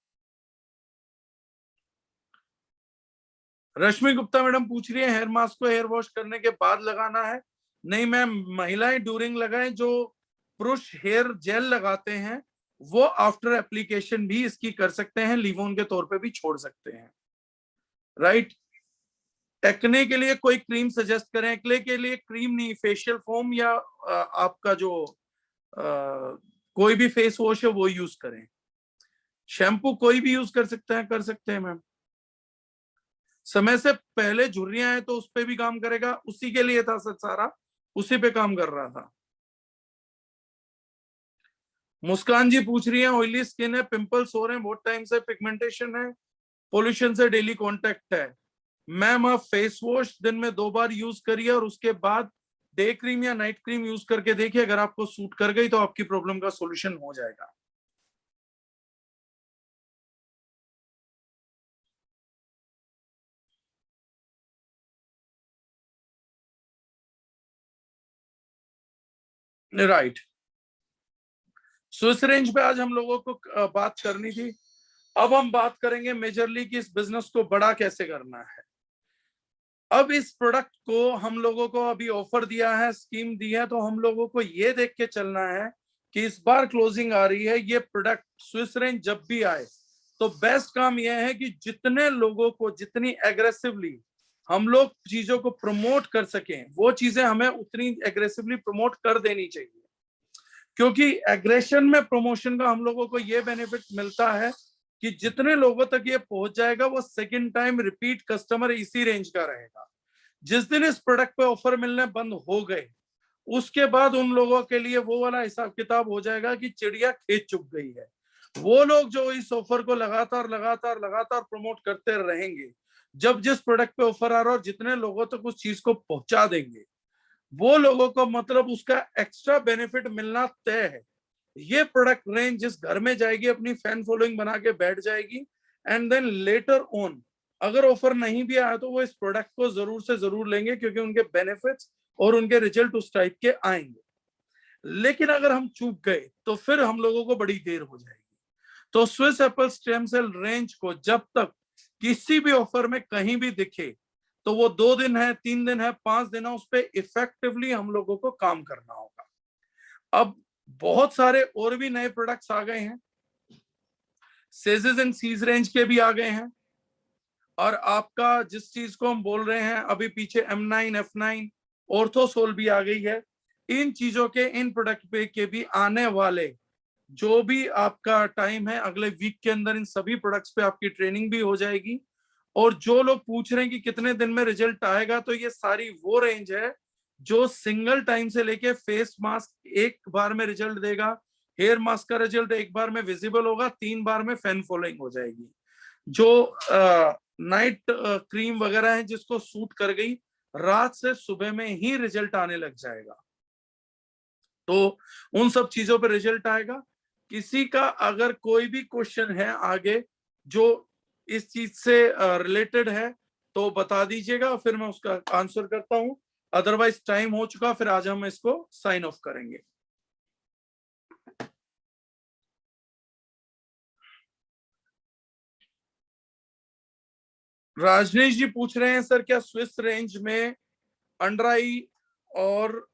रश्मि गुप्ता मैडम पूछ रही है हेयर मास्क को हेयर वॉश करने के बाद लगाना है? नहीं मैम, महिलाएं ड्यूरिंग लगाएं। जो पुरुष हेयर जेल लगाते हैं वो आफ्टर एप्लीकेशन भी इसकी कर सकते हैं, लीव-ऑन के तौर पे भी छोड़ सकते हैं, राइट। एक्ने के लिए कोई क्रीम सजेस्ट करें? एक्ने के लिए क्रीम नहीं, फेशियल फोम या आपका जो कोई भी फेस वॉश है वो यूज करें। शैम्पू कोई भी यूज कर सकते हैं मैम। समय से पहले झुर्रियां हैं तो उस पे भी काम करेगा, उसी के लिए था सर सारा, उसी पे काम कर रहा था। मुस्कान जी पूछ रही है ऑयली स्किन है, पिंपल्स हो रहे हैं बहुत टाइम से, पिगमेंटेशन है, पोल्यूशन से डेली कांटेक्ट है। मैम आप फेस वॉश दिन में 2 बार यूज करिए और उसके बाद डे क्रीम या नाइट क्रीम यूज करके देखिए, अगर आपको सूट कर गई तो आपकी प्रॉब्लम का सॉल्यूशन हो जाएगा। राइट। स्विस रेंज पे आज हम लोगों को बात करनी थी। अब हम बात करेंगे मेजरली कि इस बिजनेस को बड़ा कैसे करना है। अब इस प्रोडक्ट को हम लोगों को अभी ऑफर दिया है, स्कीम दी है, तो हम लोगों को ये देख के चलना है कि इस बार क्लोजिंग आ रही है, ये प्रोडक्ट स्विस रेंज जब भी आए तो बेस्ट काम यह है कि जितने लोगों को, जितनी एग्रेसिवली हम लोग चीजों को प्रमोट कर सकें, वो चीजें हमें उतनी एग्रेसिवली प्रमोट कर देनी चाहिए, क्योंकि एग्रेशन में प्रमोशन का हम लोगों को ये बेनिफिट मिलता है कि जितने लोगों तक ये पहुंच जाएगा वो सेकंड टाइम रिपीट कस्टमर इसी रेंज का रहेगा। जिस दिन इस प्रोडक्ट पे ऑफर मिलने बंद हो गए उसके बाद उन लोगों के लिए वो वाला हिसाब किताब हो जाएगा कि चिड़िया खेत चुग गई है। वो लोग जो इस ऑफर को लगातार लगातार लगातार प्रमोट करते रहेंगे, जब जिस प्रोडक्ट पे ऑफर आ रहा हो जितने लोगों तक उस चीज को पहुंचा देंगे, वो लोगों को मतलब उसका एक्स्ट्रा बेनिफिट मिलना तय है। ये प्रोडक्ट रेंज जिस घर में जाएगी अपनी फैन फॉलोइंग बना के बैठ जाएगी, एंड देन लेटर ऑन अगर ऑफर नहीं भी आया तो वो इस प्रोडक्ट को जरूर से जरूर लेंगे, क्योंकि उनके बेनिफिट्स और उनके रिजल्ट उस टाइप के आएंगे। लेकिन अगर हम चूक गए तो फिर हम लोगों को बड़ी देर हो जाएगी। तो Swiss apple stem cell range को जब तक किसी भी ऑफर में कहीं भी दिखे, तो वो 2 दिन है, 3 दिन है, 5 दिन है, उस पर इफेक्टिवली हम लोगों को काम करना होगा। अब बहुत सारे और भी नए प्रोडक्ट्स आ गए हैं, सेजेस एंड सीज रेंज के भी आ गए हैं, और आपका जिस चीज को हम बोल रहे हैं अभी पीछे M9, F9, ऑर्थोसोल भी आ गई है। इन चीजों के, इन प्रोडक्ट पे के भी आने वाले जो भी आपका टाइम है अगले वीक के अंदर इन सभी प्रोडक्ट्स पे आपकी ट्रेनिंग भी हो जाएगी। और जो लोग पूछ रहे हैं कि कितने दिन में रिजल्ट आएगा, तो ये सारी वो रेंज है जो सिंगल टाइम से लेके फेस मास्क एक बार में रिजल्ट देगा, हेयर मास्क का रिजल्ट एक बार में विजिबल होगा, 3 बार में फैन फॉलोइंग हो जाएगी। जो नाइट क्रीम वगैरह है जिसको सूट कर गई, रात से सुबह में ही रिजल्ट आने लग जाएगा। तो उन सब चीजों पे रिजल्ट आएगा। किसी का अगर कोई भी क्वेश्चन है आगे जो इस चीज से रिलेटेड है तो बता दीजिएगा, फिर मैं उसका आंसर करता हूं। अदरवाइज टाइम हो चुका, फिर आज हम इसको साइन ऑफ करेंगे। राजनीश जी पूछ रहे हैं सर क्या स्विस रेंज में अंडर आई और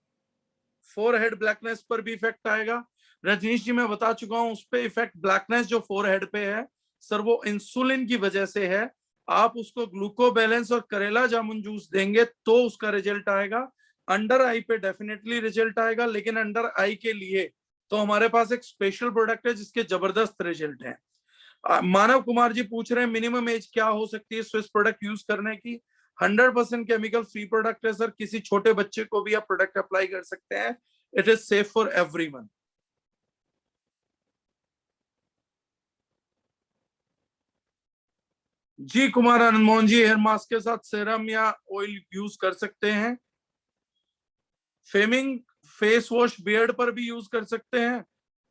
फोरहेड ब्लैकनेस पर भी इफेक्ट आएगा? रजनीश जी मैं बता चुका हूं, उस पे इफेक्ट ब्लैकनेस जो फोरहेड पे है सर वो इंसुलिन की वजह से है। आप उसको ग्लूको बैलेंस और करेला जामुन जूस देंगे तो उसका रिजल्ट आएगा। अंडर आई पे डेफिनेटली रिजल्ट आएगा, लेकिन अंडर आई के लिए तो हमारे पास एक स्पेशल प्रोडक्ट है जिसके जबरदस्त रिजल्ट है। मानव कुमार जी पूछ रहे हैं मिनिमम एज क्या हो सकती है स्विस प्रोडक्ट यूज करने की? 100% केमिकल फ्री प्रोडक्ट है सर, किसी छोटे बच्चे को भी आप प्रोडक्ट अप्लाई कर सकते हैं। It is safe for everyone. जी कुमार आनंद मोहन जी, हेयर मास्क के साथ सेरम या ऑयल यूज कर सकते हैं। फेमिंग फेस वॉश बियर्ड पर भी यूज कर सकते हैं,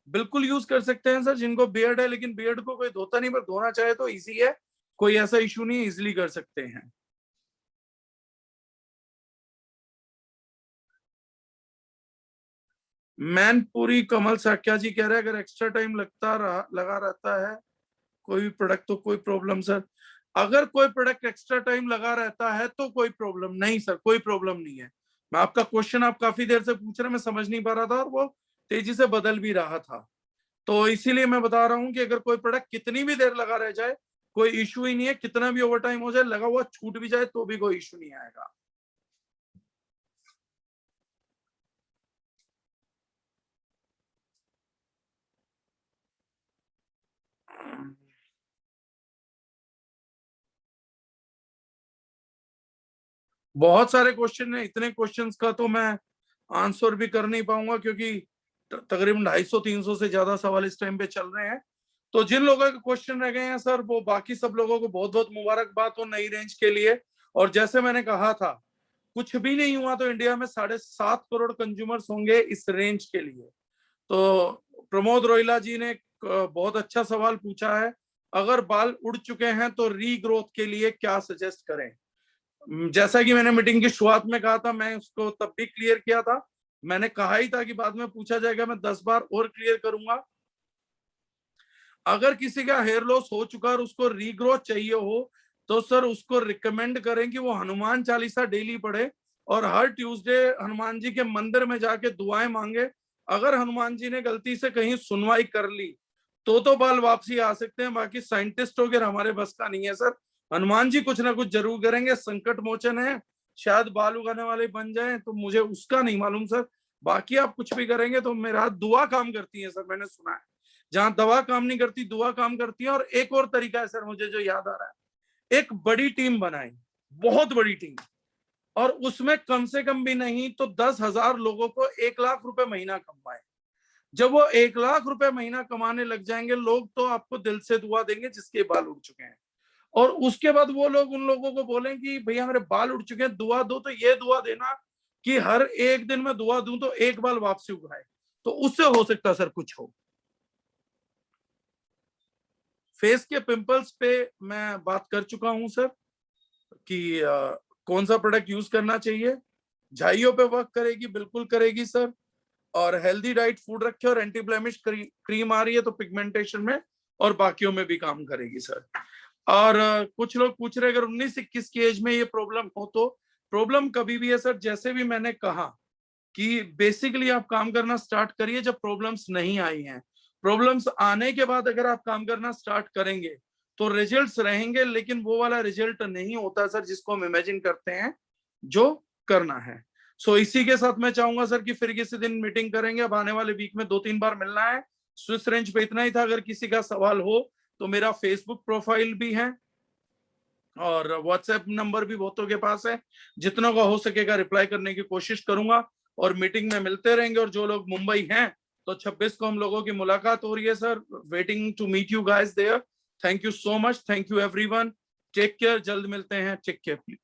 बिल्कुल यूज कर सकते हैं सर। जिनको बियर्ड है लेकिन बियर्ड को कोई धोता नहीं पर धोना चाहे तो इजी है, कोई ऐसा इशू नहीं, इजिली कर सकते हैं। मैनपुरी कमल साक्या जी कह रहे हैं अगर एक्स्ट्रा टाइम लगा रहता है कोई भी प्रोडक्ट तो कोई प्रॉब्लम सर? अगर कोई प्रोडक्ट एक्स्ट्रा टाइम लगा रहता है तो कोई प्रॉब्लम नहीं सर, कोई प्रॉब्लम नहीं है। मैं आपका क्वेश्चन आप काफी देर से पूछ रहे हैं, मैं समझ नहीं पा रहा था और वो तेजी से बदल भी रहा था, तो इसीलिए मैं बता रहा हूं कि अगर कोई प्रोडक्ट कितनी भी देर लगा रह जाए कोई इशू ही नहीं है, कितना भी ओवर टाइम हो जाए, लगा हुआ छूट भी जाए तो भी कोई इशू नहीं आएगा। बहुत सारे क्वेश्चन है, इतने क्वेश्चंस का तो मैं आंसर भी कर नहीं पाऊंगा क्योंकि तकरीबन 250-300 से ज्यादा सवाल इस टाइम पे चल रहे हैं। तो जिन लोगों के क्वेश्चन रह गए हैं सर, वो बाकी सब लोगों को बहुत बहुत मुबारकबाद हो नई रेंज के लिए। और जैसे मैंने कहा था, कुछ भी नहीं हुआ तो इंडिया में 7.5 करोड़ कंज्यूमर्स होंगे इस रेंज के लिए। तो प्रमोद रोहिला जी ने बहुत अच्छा सवाल पूछा है, अगर बाल उड़ चुके हैं तो रीग्रोथ के लिए क्या सजेस्ट करें? जैसा कि मैंने मीटिंग की शुरुआत में कहा था, मैं उसको तब भी क्लियर किया था, मैंने कहा ही था कि बाद में पूछा जाएगा, मैं 10 बार और क्लियर करूंगा। अगर किसी का हेयर लॉस हो चुका और उसको रीग्रोथ चाहिए हो तो सर उसको रिकमेंड करें कि वो हनुमान चालीसा डेली पढ़े और हर ट्यूसडे हनुमान जी के मंदिर में जाके दुआएं मांगे। अगर हनुमान जी ने गलती से कहीं सुनवाई कर ली तो बाल वापसी आ सकते हैं, बाकी साइंटिस्ट वगैरह हमारे बस का नहीं है सर। हनुमान जी कुछ ना कुछ जरूर करेंगे, संकट मोचन है, शायद बाल उगाने वाले बन जाए, तो मुझे उसका नहीं मालूम सर। बाकी आप कुछ भी करेंगे तो मेरा दुआ काम करती है सर, मैंने सुना है। जहां दवा काम नहीं करती दुआ काम करती है। और एक और तरीका है सर मुझे जो याद आ रहा है, एक बड़ी टीम बनाई, बहुत बड़ी टीम, और उसमें कम से कम भी नहीं तो 10,000 लोगों को 1 लाख रुपए महीना कमाए। जब वो 1 लाख रुपए महीना कमाने लग जाएंगे लोग तो आपको दिल से दुआ देंगे जिसके बाल उड़ चुके हैं। और उसके बाद वो लोग उन लोगों को बोलें कि भैया मेरे बाल उड़ चुके हैं दुआ दो, तो ये दुआ देना कि हर एक दिन में दुआ दूं तो एक बाल वापसी उगाए, तो उससे हो सकता सर कुछ हो। फेस के पिंपल्स पे मैं बात कर चुका हूं सर कि कौन सा प्रोडक्ट यूज करना चाहिए। झाइयों पे वर्क करेगी, बिल्कुल करेगी सर। और हेल्दी डाइट फूड रखे और एंटी ब्लेमिश क्रीम आ रही है तो पिगमेंटेशन में और बाकियों में भी काम करेगी सर। और कुछ लोग पूछ रहे अगर 19-21 की एज में ये प्रॉब्लम हो तो प्रॉब्लम कभी भी है सर, जैसे भी मैंने कहा कि बेसिकली आप काम करना स्टार्ट करिए जब प्रॉब्लम्स नहीं आई हैं। प्रॉब्लम्स आने के बाद अगर आप काम करना स्टार्ट करेंगे तो रिजल्ट्स रहेंगे, लेकिन वो वाला रिजल्ट नहीं होता सर जिसको हम इमेजिन करते हैं जो करना है। सो इसी के साथ मैं चाहूंगा सर कि फिर किसी दिन मीटिंग करेंगे। अब आने वाले वीक में 2-3 बार मिलना है। स्विस रेंज पे इतना ही था। अगर किसी का सवाल हो तो मेरा फेसबुक प्रोफाइल भी है और व्हाट्सएप नंबर भी बहुतों के पास है। जितना का हो सकेगा रिप्लाई करने की कोशिश करूंगा और मीटिंग में मिलते रहेंगे। और जो लोग मुंबई हैं तो 26 को हम लोगों की मुलाकात हो रही है sir. Waiting to meet you guys there. Thank you so much. Thank you everyone. Take care. जल्द मिलते हैं। Take care please.